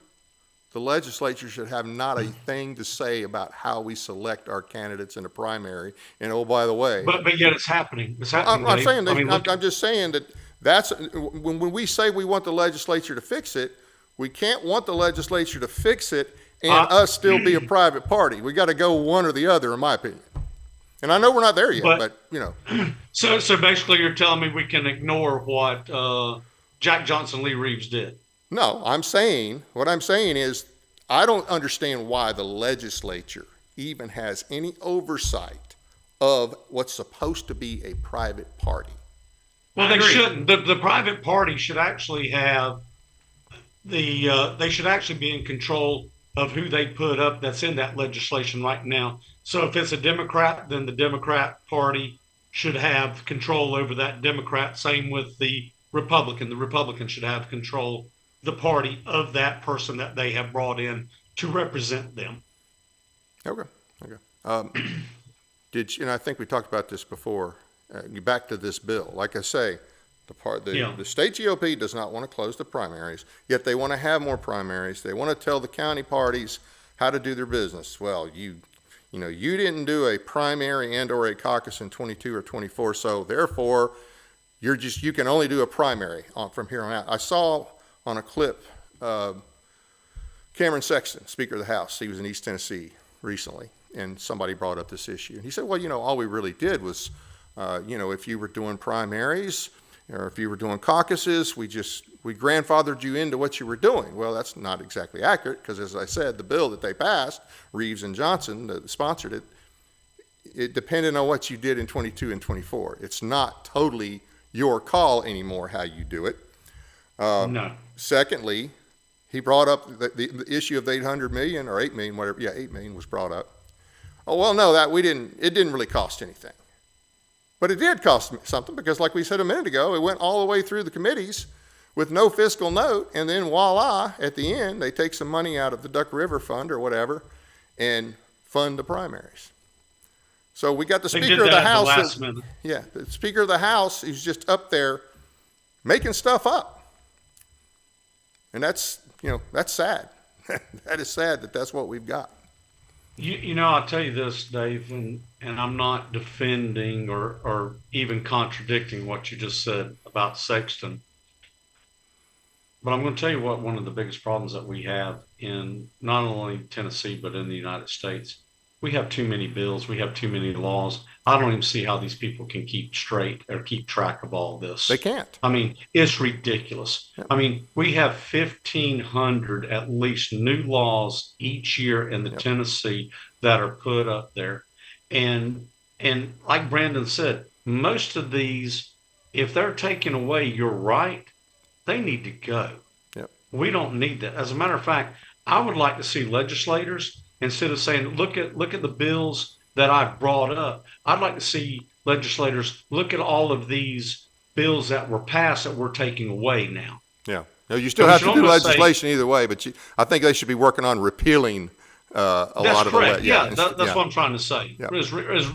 the legislature should have not a thing to say about how we select our candidates in a primary. And oh, by the way, but yet it's happening. It's happening. I'm just saying that's when we say we want the legislature to fix it, we can't want the legislature to fix it and us still be a private party. We got to go one or the other, in my opinion. And I know we're not there yet, but you know. So basically, you're telling me we can ignore what Jack Johnson Lee Reeves did. No, what I'm saying is I don't understand why the legislature even has any oversight of what's supposed to be a private party. Well, they shouldn't. The private party should actually have they should actually be in control of who they put up that's in that legislation right now. So if it's a Democrat, then the Democrat Party should have control over that Democrat. Same with the Republican. The Republican should have control the party of that person that they have brought in to represent them. Okay. And I think we talked about this before. Back to this bill. Like I say, the state GOP does not want to close the primaries, yet they want to have more primaries. They want to tell the county parties how to do their business. Well, you didn't do a primary and or a caucus in 22 or 24, so therefore you can only do a primary from here on out. I saw on a clip Cameron Sexton, Speaker of the House. He was in East Tennessee recently, and somebody brought up this issue. And he said, well, all we really did was, if you were doing primaries or if you were doing caucuses, we grandfathered you into what you were doing. Well, that's not exactly accurate because, as I said, the bill that they passed, Reeves and Johnson, that sponsored it, it depended on what you did in 22 and 24. It's not totally your call anymore how you do it. No. Secondly, he brought up the issue of the $800 million or $8 million, whatever. Yeah, $8 million was brought up. Oh, well, no, it didn't really cost anything. But it did cost something because, like we said a minute ago, it went all the way through the committees with no fiscal note, and then voila, at the end, they take some money out of the Duck River Fund or whatever and fund the primaries. So we got the Speaker of the House. The Speaker of the House is just up there making stuff up. And that's sad. That is sad that that's what we've got. I'll tell you this, Dave, and I'm not defending or even contradicting what you just said about Sexton. But I'm going to tell you what one of the biggest problems that we have in not only Tennessee, but in the United States. We have too many bills. We have too many laws. I don't even see how these people can keep straight or keep track of all this. They can't. I mean, it's ridiculous. Yep. I mean, we have 1,500 at least new laws each year in the Tennessee that are put up there. And like Brandon said, most of these, if they're taken away, you're right, they need to go. Yep. We don't need that. As a matter of fact, I would like to see legislators, instead of saying, look at the bills that I've brought up, I'd like to see legislators look at all of these bills that were passed that we're taking away now. Yeah. No, you still have to do legislation either way, but I think they should be working on repealing a lot of it. That's what I'm trying to say. Yep.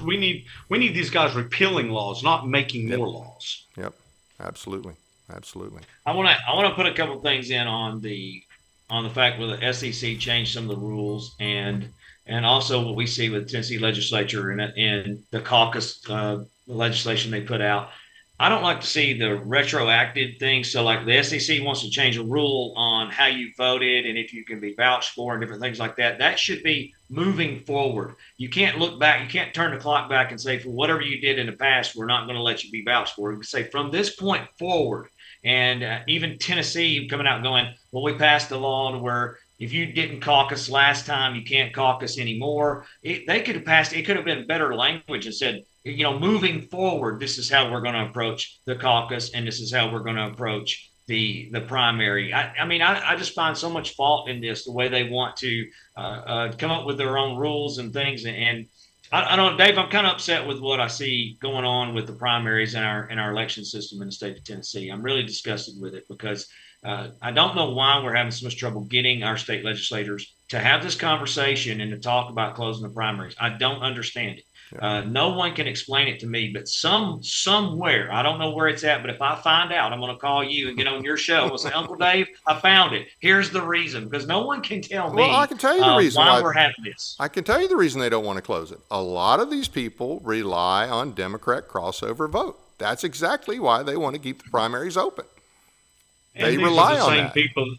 We need these guys repealing laws, not making more laws. Yep. Absolutely. I want to put a couple things in on the fact where the SEC changed some of the rules and also what we see with Tennessee legislature and the caucus legislation they put out. I don't like to see the retroactive things. So, like the SEC wants to change a rule on how you voted and if you can be vouched for and different things like that. That should be moving forward. You can't look back. You can't turn the clock back and say, for whatever you did in the past, we're not going to let you be vouched for. You can say, from this point forward, and even Tennessee coming out and going, well, we passed a law to where if you didn't caucus last time, you can't caucus anymore. They could have passed. It could have been better language and said, moving forward, this is how we're going to approach the caucus, and this is how we're going to approach the primary. I just find so much fault in this, the way they want to come up with their own rules and things. And I don't, Dave, I'm kind of upset with what I see going on with the primaries in our election system in the state of Tennessee. I'm really disgusted with it because I don't know why we're having so much trouble getting our state legislators to have this conversation and to talk about closing the primaries. I don't understand it. No one can explain it to me, but somewhere, I don't know where it's at, but if I find out, I'm going to call you and get on your show. We'll say, Uncle Dave, I found it. Here's the reason, because no one can tell me I can tell you the reason why we're having this. I can tell you the reason they don't want to close it. A lot of these people rely on Democrat crossover vote. That's exactly why they want to keep the primaries open. They rely on that.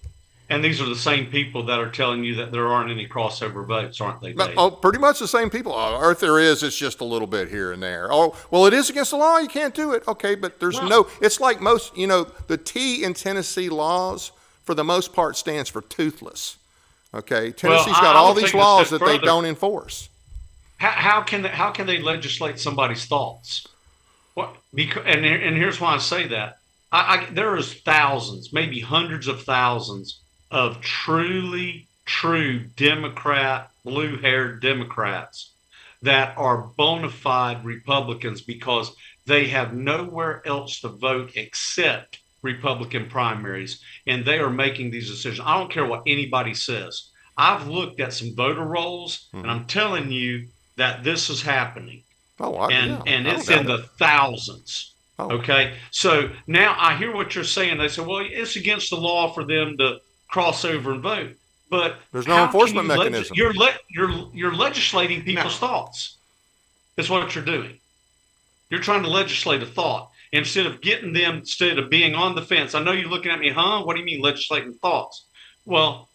And these are the same people that are telling you that there aren't any crossover votes, aren't they, Dave? Oh, pretty much the same people. Or if there is, it's just a little bit here and there. Oh, well, it is against the law. You can't do it. Okay, but there's it's like most, the T in Tennessee laws, for the most part, stands for toothless. Okay, Tennessee's got all these laws that they don't enforce. How can they legislate somebody's thoughts? What? And here's why I say that. There is thousands, maybe hundreds of thousands of true Democrat, blue-haired Democrats that are bona fide Republicans because they have nowhere else to vote except Republican primaries, and they are making these decisions. I don't care what anybody says. I've looked at some voter rolls, and I'm telling you that this is happening. And it's in the thousands. Oh. Okay, so now I hear what you're saying. They say, well, it's against the law for them to cross over and vote, but there's no enforcement mechanism. You're legislating people's thoughts. That's what you're doing. You're trying to legislate a thought instead of getting them, instead of being on the fence. I know you're looking at me, huh? What do you mean legislating thoughts? Well,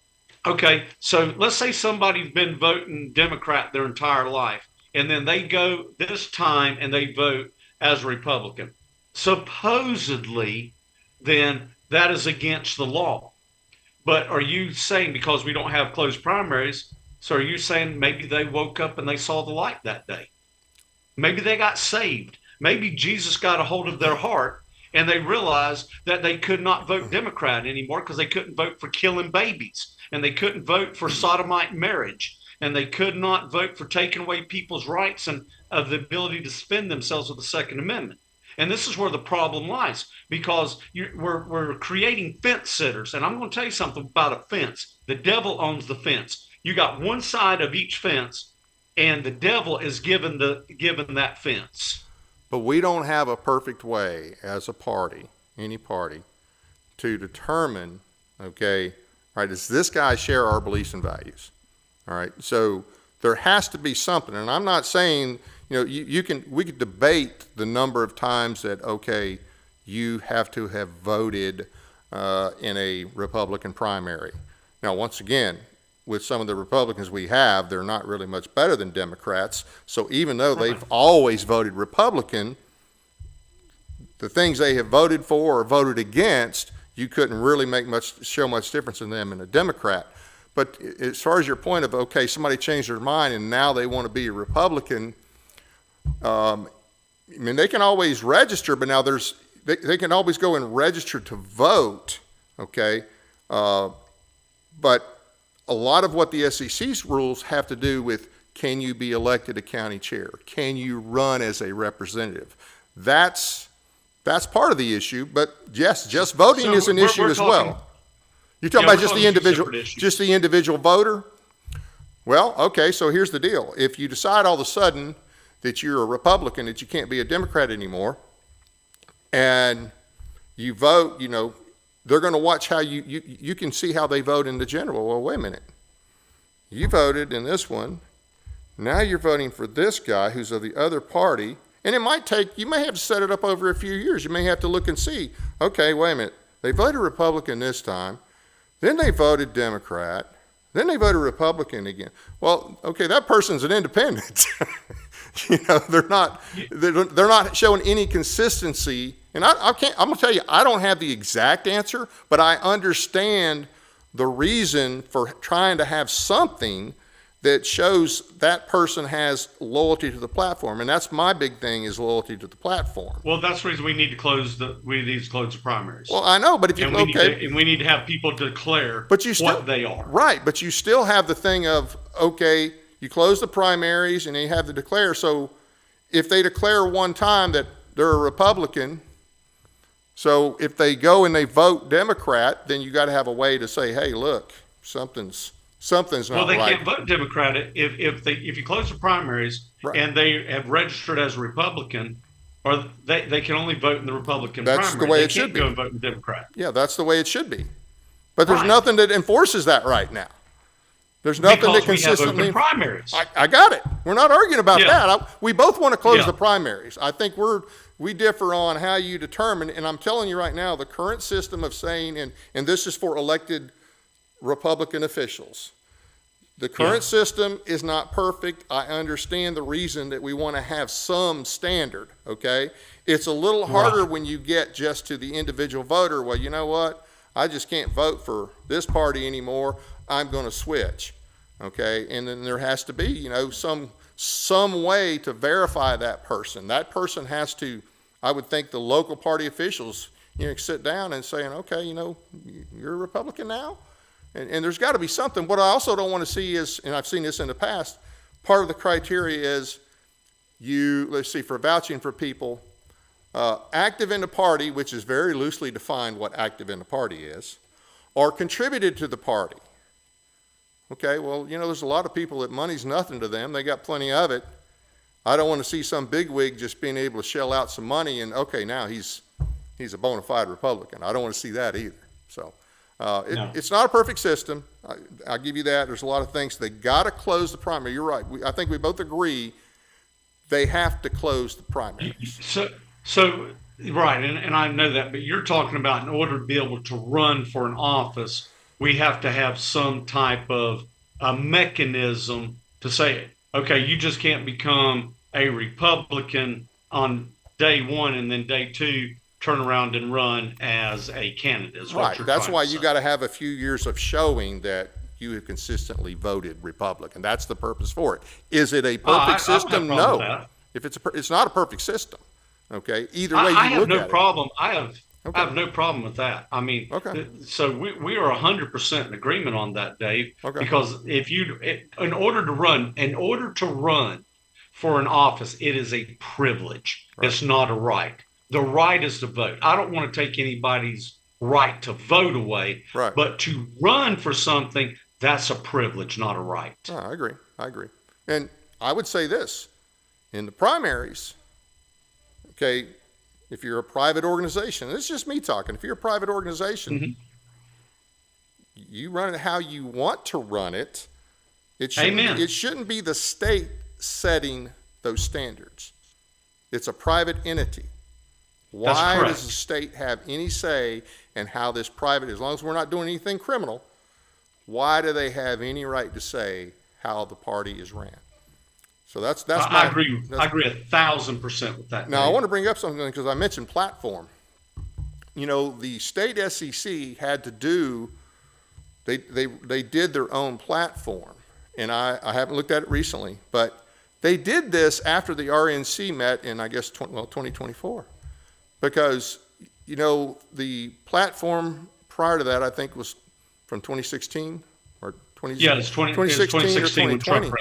okay, so let's say somebody's been voting Democrat their entire life, and then they go this time and they vote as a Republican. Supposedly, then that is against the law. But are you saying because we don't have closed primaries, so are you saying maybe they woke up and they saw the light that day? Maybe they got saved. Maybe Jesus got a hold of their heart and they realized that they could not vote Democrat anymore because they couldn't vote for killing babies, and they couldn't vote for sodomite marriage, and they could not vote for taking away people's rights and of the ability to defend themselves with the Second Amendment. And this is where the problem lies, because we're creating fence sitters. And I'm going to tell you something about a fence. The devil owns the fence. You got one side of each fence, and the devil is given that fence. But we don't have a perfect way as a party, any party, to determine, okay, all right, does this guy share our beliefs and values? All right, so there has to be something. And I'm not saying, we could debate the number of times that, okay, you have to have voted in a Republican primary. Now, once again, with some of the Republicans we have, they're not really much better than Democrats. So even though they've always voted Republican, the things they have voted for or voted against, you couldn't really show much difference in them and a Democrat. But as far as your point of, okay, somebody changed their mind and now they want to be a Republican, they can always register, but now they can always go and register to vote, okay? But a lot of what the SEC's rules have to do with, can you be elected a county chair? Can you run as a representative? That's part of the issue, but yes, just voting is an issue as well. You're talking about just the individual voter? Well, okay, so here's the deal. If you decide all of a sudden that you're a Republican, that you can't be a Democrat anymore, and you vote, they're going to watch how you can see how they vote in the general. Well, wait a minute. You voted in this one. Now you're voting for this guy who's of the other party, And it might take, you may have to set it up over a few years. You may have to look and see, okay, wait a minute. They voted Republican this time. Then they voted Democrat. Then they voted Republican again. Well, okay, that person's an independent. They're not showing any consistency. And I'm going to tell you, I don't have the exact answer, but I understand the reason for trying to have something that shows that person has loyalty to the platform. And that's my big thing, is loyalty to the platform. Well, that's the reason we need to close the primaries. Well, I know, but if we need to have people declare what they are. Right, but you still have the thing of, okay, you close the primaries and you have to declare. So if they declare one time that they're a Republican, so if they go and they vote Democrat, then you got to have a way to say, hey, look, something's not right. Well, they can't vote Democrat if you close the primaries and they have registered as a Republican, or they can only vote in the Republican primary. That's the way it should be. They can't go and vote in Democrat. Yeah, that's the way it should be. But there's nothing that enforces that right now. There's nothing that consistently. We have open primaries. I got it. We're not arguing about that. We both want to close the primaries. I think we differ on how you determine, and I'm telling you right now, the current system of saying, and this is for elected Republican officials. The current system is not perfect. I understand the reason that we want to have some standard, okay? It's a little harder when you get just to the individual voter. Well, you know what? I just can't vote for this party anymore. I'm going to switch, okay? And then there has to be, some way to verify that person. That person has to, I would think the local party officials, sit down and saying, okay, you're a Republican now? And there's got to be something. What I also don't want to see is, and I've seen this in the past, part of the criteria is for vouching for people, active in the party, which is very loosely defined what active in the party is, or contributed to the party. Okay, well, there's a lot of people that money's nothing to them. They got plenty of it. I don't want to see some bigwig just being able to shell out some money and, okay, now he's a bona fide Republican. I don't want to see that either. So it's not a perfect system. I'll give you that. There's a lot of things. They got to close the primary. You're right. I think we both agree they have to close the primaries. So right, and I know that, but you're talking about in order to be able to run for an office, we have to have some type of a mechanism to say, okay, you just can't become a Republican on day one and then day two turn around and run as a candidate. Right. That's why you got to have a few years of showing that you have consistently voted Republican. That's the purpose for it. Is it a perfect system? No. If it's not a perfect system. Okay. Either way you look at it. I have no problem with that. I mean, so we are 100% in agreement on that, Dave. Okay. Because in order to run for an office, it is a privilege. Right. It's not a right. The right is to vote. I don't want to take anybody's right to vote away, right. But to run for something, that's a privilege, not a right. Oh, I agree. And I would say this, in the primaries, okay, if you're a private organization, it's just me talking, if you're a private organization, you run it how you want to run it. It shouldn't be the state setting those standards. It's a private entity. Why does the state have any say in how this private, as long as we're not doing anything criminal, why do they have any right to say how the party is ran? So I agree 1,000% with that. Now, I want to bring up something because I mentioned platform. The state SEC had to do, they did their own platform. And I haven't looked at it recently, but they did this after the RNC met in, I guess, 2024. Because, the platform prior to that, I think, was from 2016 or 2016 or 2020.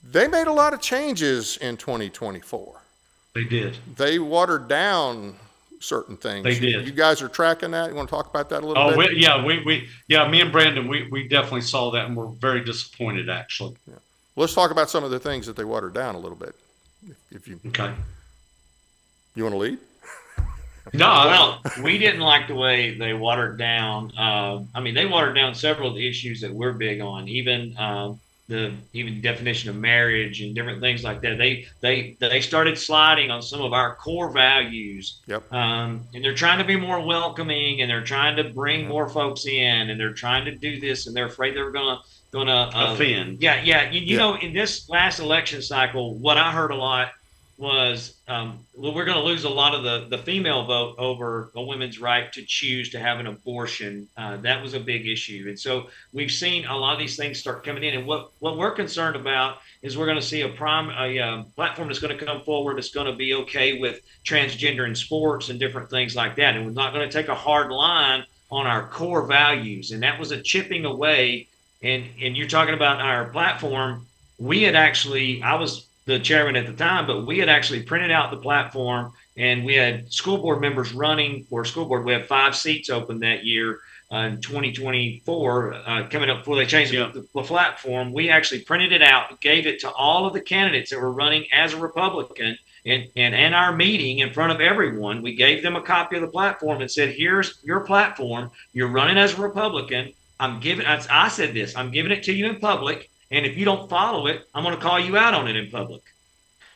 They made a lot of changes in 2024. They did. They watered down certain things. They did. You guys are tracking that? You want to talk about that a little bit? Me and Brandon, we definitely saw that, and we're very disappointed, actually. Yeah. Well, let's talk about some of the things that they watered down a little bit. Okay. You want to lead? No, well, we didn't like the way they watered down. They watered down several of the issues that we're big on. Even the even definition of marriage and different things like that. They started sliding on some of our core values. Yep. And they're trying to be more welcoming, and they're trying to bring more folks in, and they're trying to do this, and they're afraid they're gonna offend. Yeah. You know, in this last election cycle, what I heard a lot was, well, we're going to lose a lot of the female vote over a women's right to choose to have an abortion. That was a big issue. And so we've seen a lot of these things start coming in. And what we're concerned about is we're going to see a platform that's going to come forward that's going to be okay with transgender in sports and different things like that. And we're not going to take a hard line on our core values. And that was a chipping away. And you're talking about our platform. I was the chairman at the time, but we had actually printed out the platform, and we had school board members running for school board. We had 5 seats open that year in 2024, coming up before they changed the platform. We actually printed it out, gave it to all of the candidates that were running as a Republican, and our meeting in front of everyone. We gave them a copy of the platform and said, here's your platform. You're running as a Republican. I said this, I'm giving it to you in public. And if you don't follow it, I'm going to call you out on it in public.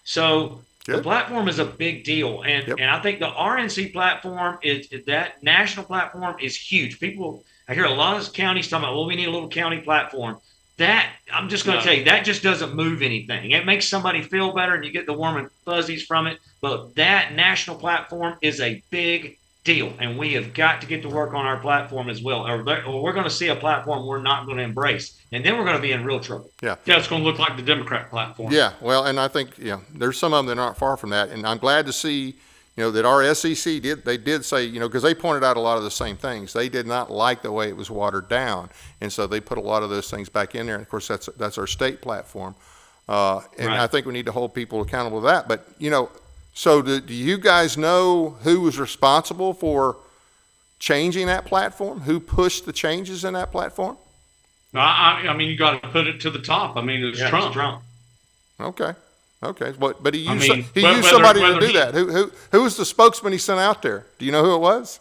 So the platform is a big deal. And I think the RNC platform that national platform is huge. I hear a lot of counties talking about, well, we need a little county platform. That, I'm just going to tell you, that just doesn't move anything. It makes somebody feel better and you get the warm and fuzzies from it. But that national platform is a big deal, and we have got to get to work on our platform as well, or we're going to see a platform we're not going to embrace, and then we're going to be in real trouble. Yeah, it's going to look like the Democrat platform. Yeah, well, and I think there's some of them that aren't far from that, and I'm glad to see that our SEC did say because they pointed out a lot of the same things. They did not like the way it was watered down, and so they put a lot of those things back in there. And of course, that's our state platform, and right. I think we need to hold people accountable to that. But so do you guys know who was responsible for changing that platform? Who pushed the changes in that platform? I mean, you got to put it to the top. I mean, it's Trump. Okay. But he used somebody to do that. Who was the spokesman he sent out there? Do you know who it was?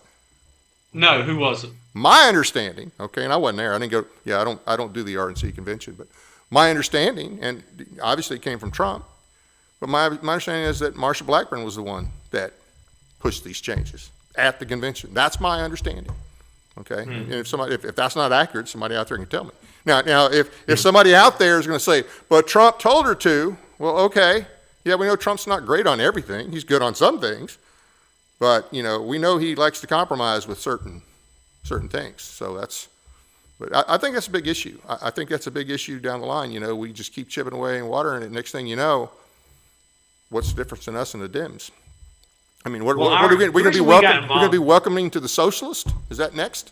No, who was it? My understanding, and I wasn't there. I didn't go. Yeah, I don't do the RNC convention, but my understanding, and obviously it came from Trump. But my understanding is that Marsha Blackburn was the one that pushed these changes at the convention. That's my understanding. Okay, and if that's not accurate, somebody out there can tell me. Now, if somebody out there is going to say, "But Trump told her to," well, okay, yeah, we know Trump's not great on everything. He's good on some things, but we know he likes to compromise with certain things. So but I think that's a big issue. I think that's a big issue down the line. We just keep chipping away and watering it. Next thing you know. What's the difference in us and the Dems? I mean, what are we going to be welcoming to the socialist? Is that next?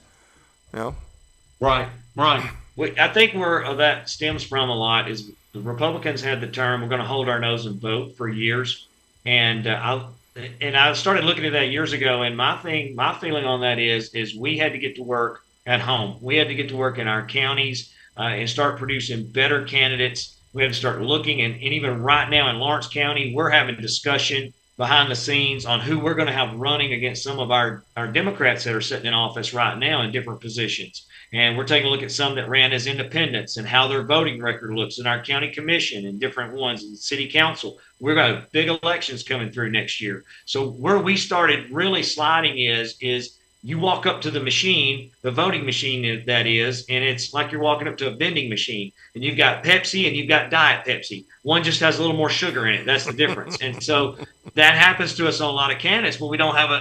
Right. I think where that stems from a lot is the Republicans had the term, we're going to hold our nose and vote for years. And I started looking at that years ago. And my feeling on that is we had to get to work at home. We had to get to work in our counties and start producing better candidates. We have to start looking, and even right now in Lawrence County, we're having a discussion behind the scenes on who we're going to have running against some of our Democrats that are sitting in office right now in different positions. And we're taking a look at some that ran as independents and how their voting record looks in our county commission and different ones in city council. We're going to have big elections coming through next year. So where we started really sliding is you walk up to the machine, the voting machine that is, and it's like you're walking up to a vending machine, and you've got Pepsi and you've got Diet Pepsi. One just has a little more sugar in it. That's the difference. And so that happens to us on a lot of candidates, but we don't have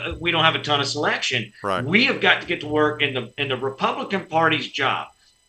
a ton of selection. Right. We have got to get to work in the Republican Party's job,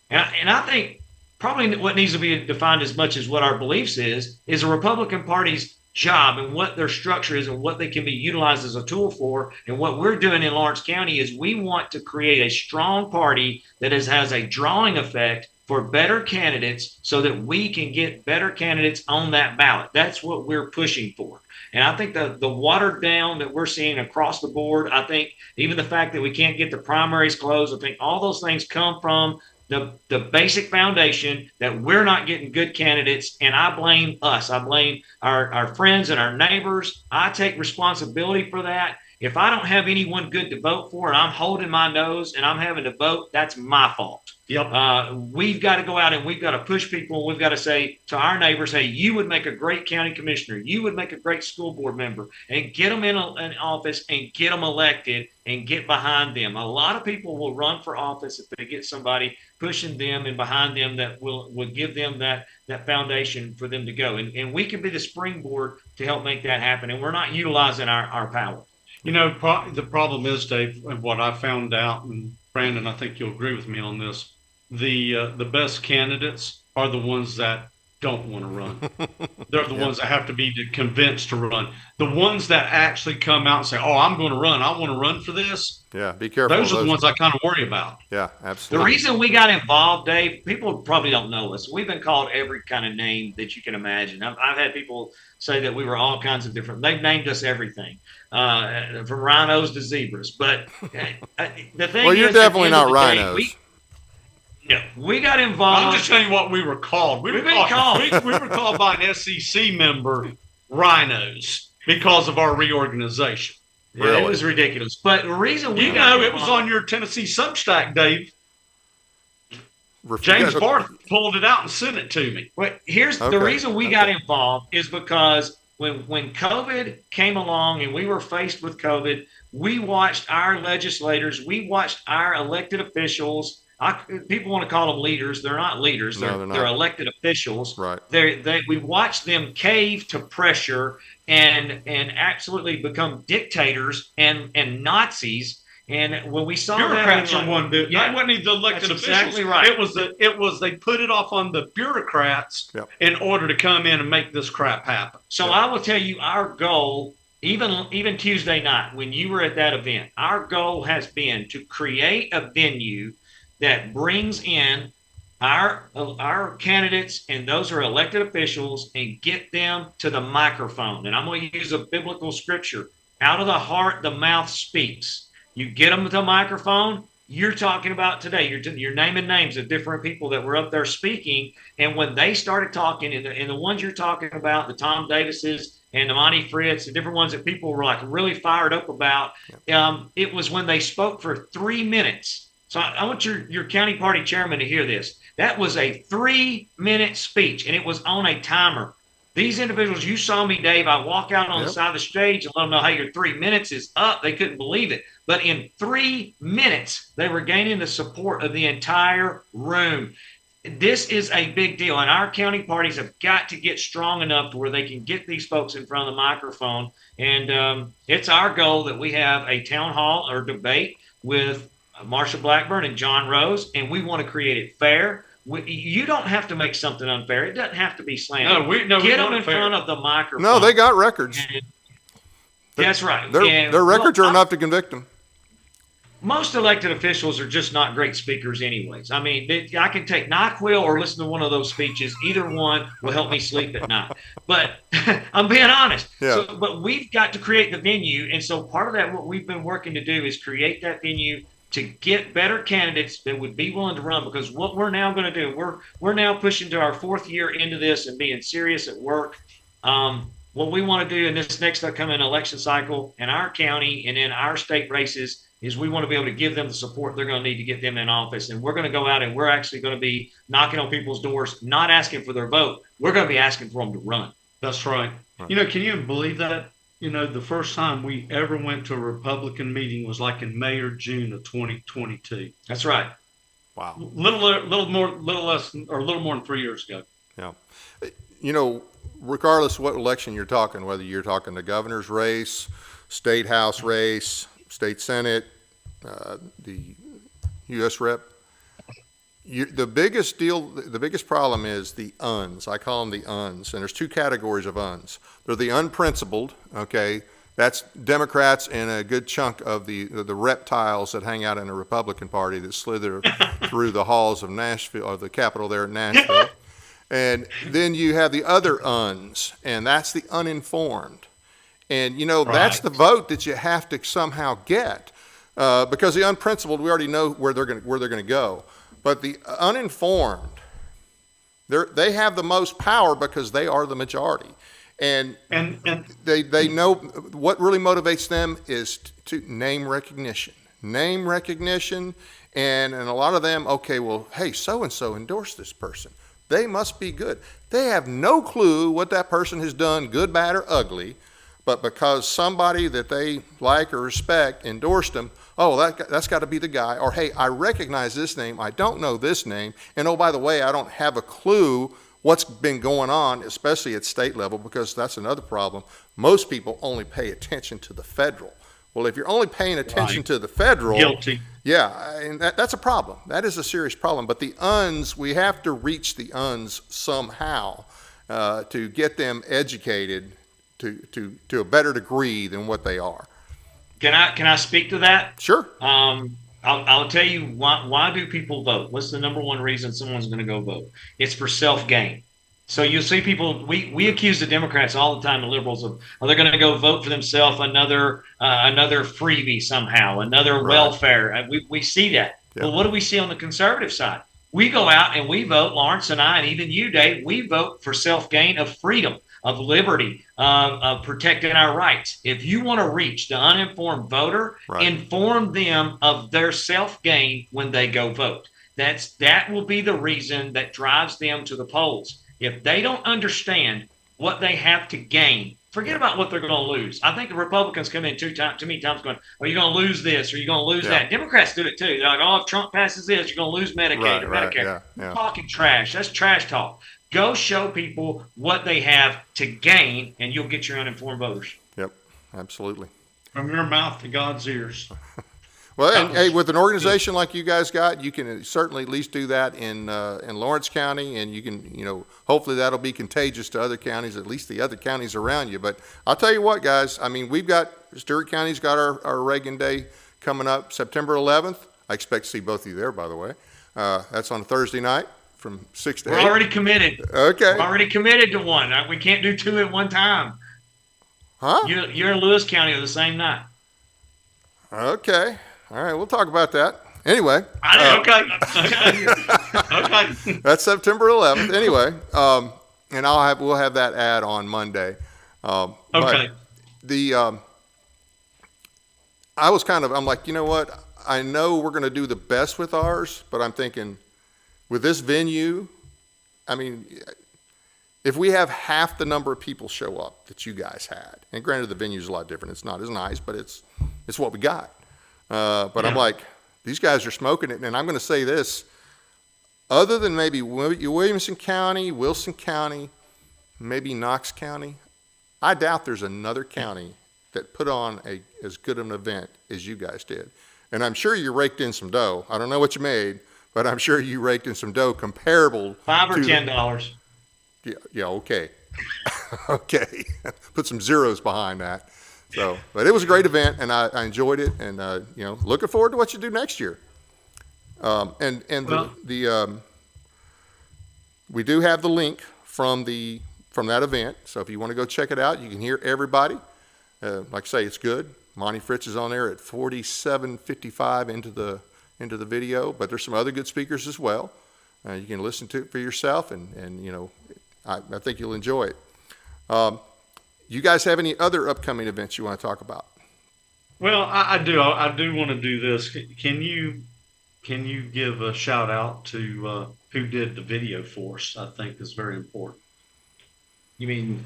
and I think probably what needs to be defined as much as what our beliefs is the Republican Party's job and what their structure is and what they can be utilized as a tool for. And what we're doing in Lawrence County is we want to create a strong party that has a drawing effect for better candidates so that we can get better candidates on that ballot. That's what we're pushing for. And I think the watered down that we're seeing across the board, I think even the fact that we can't get the primaries closed, I think all those things come from the basic foundation that we're not getting good candidates, and I blame us. I blame our friends and our neighbors. I take responsibility for that, If I don't have anyone good to vote for and I'm holding my nose and I'm having to vote, that's my fault. Yep. We've got to go out and we've got to push people. And we've got to say to our neighbors, hey, you would make a great county commissioner. You would make a great school board member, and get them in an office and get them elected and get behind them. A lot of people will run for office if they get somebody pushing them and behind them that will give them that foundation for them to go. And we can be the springboard to help make that happen. And we're not utilizing our power. You know, the problem is, Dave, and what I found out, and Brandon, I think you'll agree with me on this, the best candidates are the ones that don't want to run. They're the ones that have to be convinced to run. The ones that actually come out and say, oh, I'm going to run. I want to run for this. Yeah, be careful. Those are the ones I kind of worry about. Yeah, absolutely. The reason we got involved, Dave, people probably don't know us. We've been called every kind of name that you can imagine. I've had people say that we were all kinds of different. They've named us everything, from rhinos to zebras. But the thing well, you're is, definitely not rhinos. We got involved. I'm just telling you what we were called. We were called by an SEC member rhinos because of our reorganization. Yeah, really? It was ridiculous. But the reason we it was on your Tennessee Substack, Dave. James Barth pulled it out and sent it to me. But here's the reason we got involved is because when COVID came along and we were faced with COVID, we watched our legislators, we watched our elected officials. People want to call them leaders. They're not leaders. They're elected officials. Right. We watched them cave to pressure and absolutely become dictators and Nazis. And when we saw bureaucrats that, are one bit. That wasn't even the elected officials. Exactly right. It was they put it off on the bureaucrats in order to come in and make this crap happen. So I will tell you, our goal, even Tuesday night when you were at that event, our goal has been to create a venue that brings in our candidates and those who are elected officials and get them to the microphone. And I'm going to use a biblical scripture. Out of the heart, the mouth speaks. You get them to the microphone. You're talking about today. You're naming names of different people that were up there speaking. And when they started talking, and the ones you're talking about, the Tom Davises and the Monty Fritz, the different ones that people were like really fired up about, it was when they spoke for 3 minutes. So I want your county party chairman to hear this. That was a 3-minute speech, and it was on a timer. These individuals, you saw me, Dave, I walk out on the side of the stage and let them know, hey, your 3 minutes is up. They couldn't believe it. But in 3 minutes, they were gaining the support of the entire room. This is a big deal, and our county parties have got to get strong enough to where they can get these folks in front of the microphone. And it's our goal that we have a town hall or debate with Marsha Blackburn and John Rose, and we want to create it fair. You don't have to make something unfair. It doesn't have to be slanted. Get them in front of the microphone. No, they got records. That's right. Their records are enough to convict them. Most elected officials are just not great speakers anyways. I mean, I can take NyQuil or listen to one of those speeches. Either one will help me sleep at night. But I'm being honest. Yeah. But we've got to create the venue. And so part of that, what we've been working to do is create that venue to get better candidates that would be willing to run, because what we're now going to do, we're now pushing to our 4th year into this and being serious at work. What we want to do in this next upcoming election cycle in our county and in our state races is we want to be able to give them the support they're going to need to get them in office. And we're going to go out and we're actually going to be knocking on people's doors, not asking for their vote. We're going to be asking for them to run. That's right. You know, can you believe that? You know, the first time we ever went to a Republican meeting was like in May or June of 2022. That's right. Wow. Little more than 3 years ago. Yeah. You know, regardless of what election you're talking, whether you're talking the governor's race, state house race, state senate, the U.S. rep, the biggest problem is the uns. I call them the uns, and there's 2 categories of uns. They're the unprincipled, okay? That's Democrats and a good chunk of the reptiles that hang out in the Republican Party that slither through the halls of Nashville, or the Capitol there in Nashville. And then you have the other uns, and that's the uninformed. And, you know, that's the vote that you have to somehow get, because the unprincipled, we already know where they're going to go. But the uninformed, they have the most power because they are the majority. And they know what really motivates them is to name recognition. Name recognition, and a lot of them, okay, well, hey, so-and-so endorsed this person. They must be good. They have no clue what that person has done, good, bad, or ugly, but because somebody that they like or respect endorsed them, oh, that's got to be the guy. Or, hey, I recognize this name. I don't know this name. And, oh, by the way, I don't have a clue what's been going on, especially at state level, because that's another problem. Most people only pay attention to the federal. Well, if you're only paying attention to the federal, guilty. Yeah, and that's a problem. That is a serious problem. But the uns, we have to reach the uns somehow to get them educated to a better degree than what they are. Can I speak to that? Sure. I'll tell you why do people vote? What's the number one reason someone's going to go vote? It's for self-gain. So you'll see people, we accuse the Democrats all the time, the liberals, of, they're going to go vote for themselves, another freebie somehow, another welfare. We see that. Yeah. Well, what do we see on the conservative side? We go out and we vote, Lawrence and I, and even you, Dave, we vote for self-gain of freedom, of liberty, of protecting our rights. If you want to reach the uninformed voter, inform them of their self-gain when they go vote. That will be the reason that drives them to the polls. If they don't understand what they have to gain, forget about what they're going to lose. I think the Republicans come in too many times going, "Are you going to lose this? Or are you going to lose that?" Democrats do it too. They're like, "Oh, if Trump passes this, you're going to lose Medicaid or Medicare." Talking trash. That's trash talk. Go show people what they have to gain, and you'll get your uninformed voters. Yep, absolutely. From your mouth to God's ears. Well, and hey, with an organization like you guys got, you can certainly at least do that in Lawrence County, and you can, hopefully that'll be contagious to other counties, at least the other counties around you. But I'll tell you what, guys, I mean, Stewart County's got our Reagan Day coming up September 11th. I expect to see both of you there, by the way. That's on a Thursday night from 6 to 8. We're already committed. Okay. We're already committed to one. We can't do two at one time. Huh? You're in Lewis County on the same night. Okay. All right, we'll talk about that. Anyway. Okay. That's September 11th. Anyway, and we'll have that ad on Monday. Okay. I'm like, you know what? I know we're going to do the best with ours, but I'm thinking with this venue, I mean, if we have half the number of people show up that you guys had, and granted the venue's a lot different, it's not as nice, but it's what we got. But I'm like, these guys are smoking it. And I'm going to say this, other than maybe Williamson County, Wilson County, maybe Knox County, I doubt there's another county that put on as good an event as you guys did. And I'm sure you raked in some dough. I don't know what you made, but I'm sure you raked in some dough comparable $5 or $10. Yeah, okay. Okay. Put some zeros behind that. So, but it was a great event, and I enjoyed it, and looking forward to what you do next year. We do have the link from that event, so if you want to go check it out, you can hear everybody. Like I say, it's good. Monty Fritz is on there at 47:55 into the video, but there's some other good speakers as well. You can listen to it for yourself, and I think you'll enjoy it. You guys have any other upcoming events you want to talk about? Well, I do. I do want to do this. Can you give a shout out to who did the video for us? I think is very important. You mean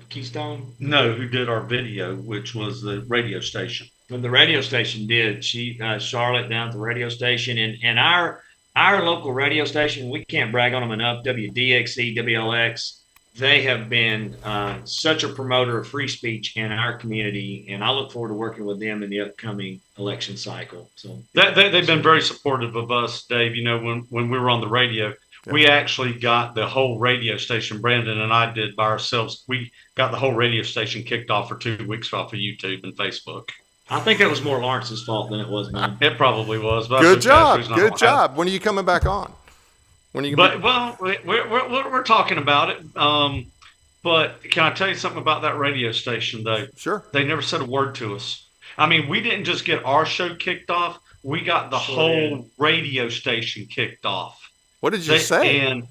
Keystone? No, who did our video, which was the radio station. When the radio station did, Charlotte down at the radio station, and our local radio station, we can't brag on them enough. WDXE, WLX. They have been such a promoter of free speech in our community, and I look forward to working with them in the upcoming election cycle. So they've been very supportive of us, Dave. When we were on the radio, we actually got the whole radio station. Brandon and I did by ourselves. We got the whole radio station kicked off for 2 weeks off of YouTube and Facebook. I think it was more Lawrence's fault than it was mine. It probably was. But good job. Good job. When are you coming back on? We're talking about it. But can I tell you something about that radio station, though? Sure. They never said a word to us. I mean, we didn't just get our show kicked off. We got the whole radio station kicked off. What did you say? And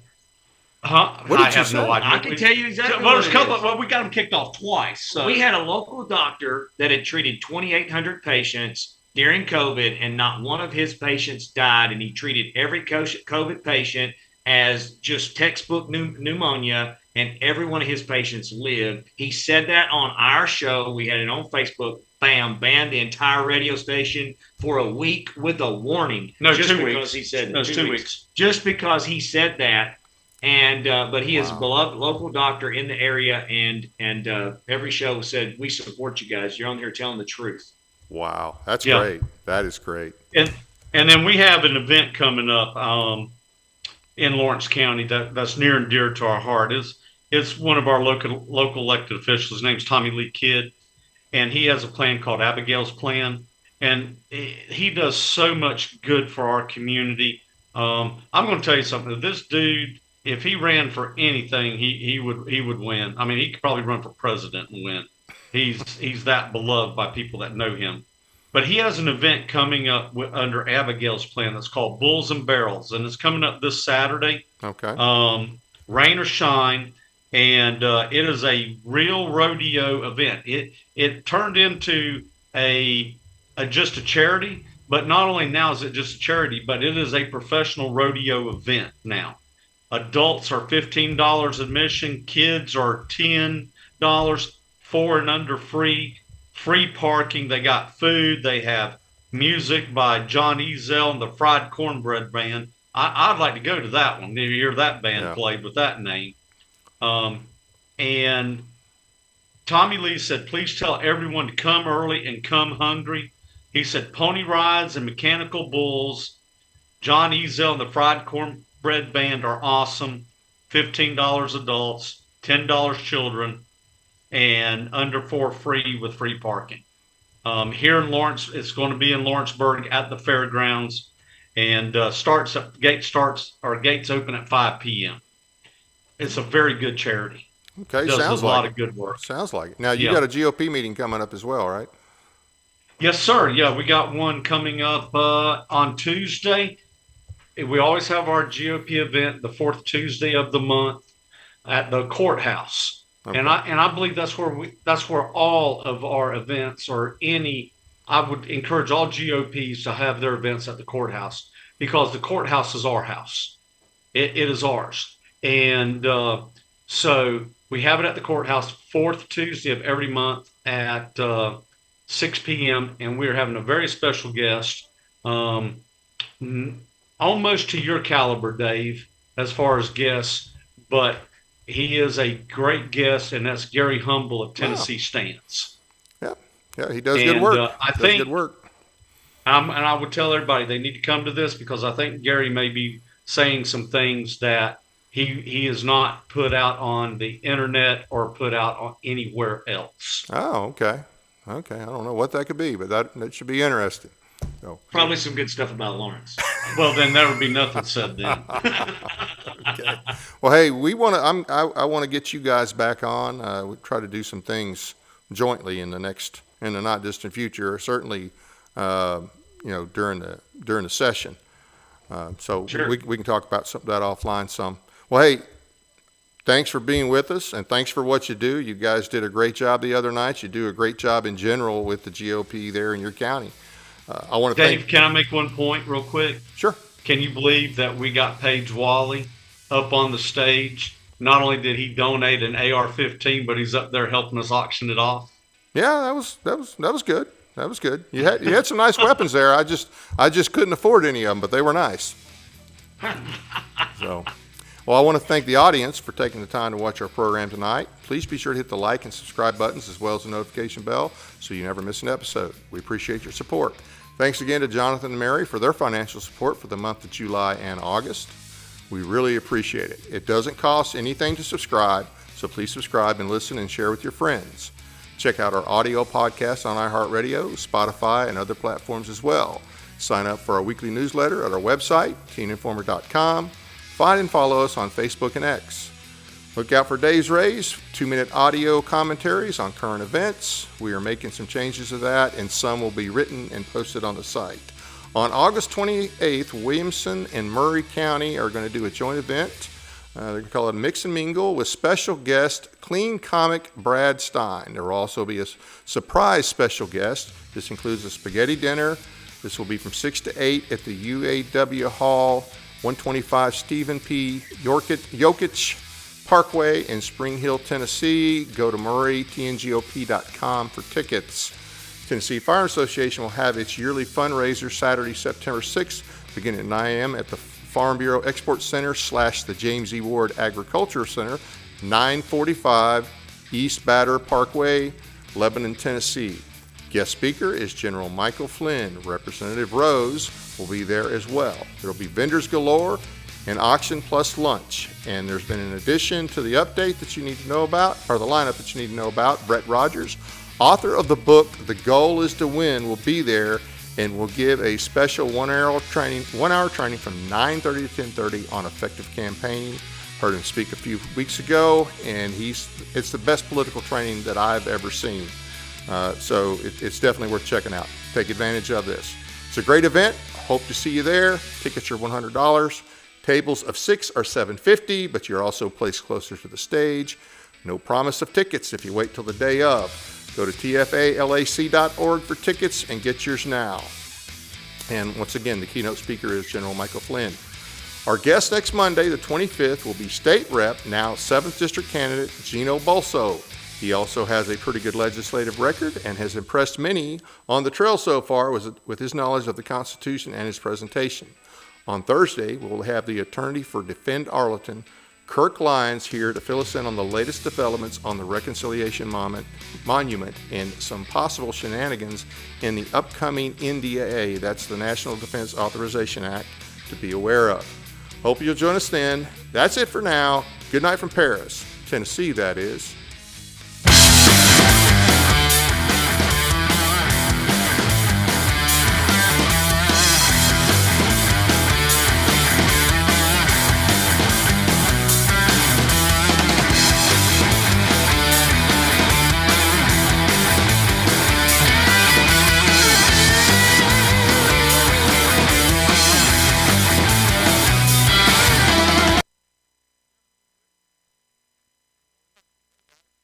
What did I you have say? no idea. I can tell you exactly. Well, we got him kicked off twice. So. We had a local doctor that had treated 2,800 patients during COVID, and not one of his patients died. And he treated every COVID patient as just textbook pneumonia, and every one of his patients lived. He said that on our show. We had it on Facebook. Bam, banned the entire radio station for a week with a warning. No, just 2 because weeks. He said no, 2 weeks. Just because he said that. And but he is a beloved local doctor in the area, and every show said, we support you guys. You're on here telling the truth. Wow, that's great. That is great. And then we have an event coming up in Lawrence County that's near and dear to our heart. It's one of our local elected officials. His name's Tommy Lee Kidd, and he has a plan called Abigail's Plan, and he does so much good for our community. I'm going to tell you something. This dude, if he ran for anything, he would win. I mean, he could probably run for president and win. He's that beloved by people that know him. But he has an event coming up under Abigail's Plan that's called Bulls and Barrels, and it's coming up this Saturday. Okay. Rain or shine, and it is a real rodeo event. It turned into just a charity, but not only now is it just a charity, but it is a professional rodeo event now. Adults are $15 admission. Kids are $10. 4 and under free parking. They got food. They have music by John Ezel and the Fried Cornbread Band. I'd like to go to that one. You hear that band play with that name. And Tommy Lee said, please tell everyone to come early and come hungry. He said pony rides and mechanical bulls. John Ezel and the Fried Cornbread Band are awesome. $15 adults, $10 children, and under 4 free with free parking. Here in Lawrence, it's going to be in Lawrenceburg at the fairgrounds, and gates open at 5 p.m. It's a very good charity. Okay, does a lot of good work. Sounds like it. Now you got a GOP meeting coming up as well, right? Yes, sir. Yeah, we got one coming up on Tuesday. We always have our GOP event the 4th Tuesday of the month at the courthouse. Okay. And I believe that's where all of our events I would encourage all GOPs to have their events at the courthouse, because the courthouse is our house. It is ours. And so we have it at the courthouse 4th Tuesday of every month at 6 p.m. And we're having a very special guest, almost to your caliber, Dave, as far as guests, but he is a great guest, and that's Gary Humble of Tennessee Stands. Yeah, he does good work. Good work. And I would tell everybody they need to come to this, because I think Gary may be saying some things that he is not put out on the internet or put out on anywhere else. Oh, okay. I don't know what that could be, but that should be interesting. So. Probably some good stuff about Lawrence. Well, then there would be nothing said then. Okay. Well, hey, I want to get you guys back on. We try to do some things jointly in the not distant future. Certainly, during the session. So sure. we can talk about that offline some. Well, hey, thanks for being with us, and thanks for what you do. You guys did a great job the other night. You do a great job in general with the GOP there in your county. I want to Dave, can I make one point real quick? Sure. Can you believe that we got Paige Wally up on the stage? Not only did he donate an AR-15, but he's up there helping us auction it off. Yeah, that was good. That was good. You had some nice weapons there. I just couldn't afford any of them, but they were nice. So, well, I want to thank the audience for taking the time to watch our program tonight. Please be sure to hit the like and subscribe buttons, as well as the notification bell, so you never miss an episode. We appreciate your support. Thanks again to Jonathan and Mary for their financial support for the month of July and August. We really appreciate it. It doesn't cost anything to subscribe, so please subscribe and listen and share with your friends. Check out our audio podcast on iHeartRadio, Spotify, and other platforms as well. Sign up for our weekly newsletter at our website, teeninformer.com. Find and follow us on Facebook and X. Look out for Dave's Rays, 2-minute audio commentaries on current events. We are making some changes to that, and some will be written and posted on the site. On August 28th, Williamson and Murray County are going to do a joint event. They're going to call it a Mix and Mingle with special guest Clean Comic Brad Stein. There will also be a surprise special guest. This includes a spaghetti dinner. This will be from 6 to 8 at the UAW Hall, 125 Stephen P. Yokich Parkway in Spring Hill, Tennessee. Go to murraytngop.com for tickets. Tennessee Fire Association will have its yearly fundraiser Saturday, September 6th, beginning at 9 a.m. at the Farm Bureau Export Center / the James E. Ward Agriculture Center, 945 East Batter Parkway, Lebanon, Tennessee. Guest speaker is General Michael Flynn. Representative Rose will be there as well. There will be vendors galore, an auction plus lunch. And there's been an addition to the update that you need to know about, or the lineup that you need to know about. Brett Rogers, author of the book The Goal is to Win, will be there and will give a special 1 hour training from 9:30 to 10:30 on effective campaigning. Heard him speak a few weeks ago, and it's the best political training that I've ever seen. So it's definitely worth checking out. Take advantage of this. It's a great event. Hope to see you there. Tickets are $100. Tables of 6 are $750, but you're also placed closer to the stage. No promise of tickets if you wait till the day of. Go to tfalac.org for tickets and get yours now. And once again, the keynote speaker is General Michael Flynn. Our guest next Monday, the 25th, will be State Rep, now 7th District candidate, Gino Bolso. He also has a pretty good legislative record and has impressed many on the trail so far with his knowledge of the Constitution and his presentation. On Thursday, we'll have the attorney for Defend Arlington, Kirk Lyons, here to fill us in on the latest developments on the Reconciliation Monument and some possible shenanigans in the upcoming NDAA, that's the National Defense Authorization Act, to be aware of. Hope you'll join us then. That's it for now. Good night from Paris, Tennessee, that is.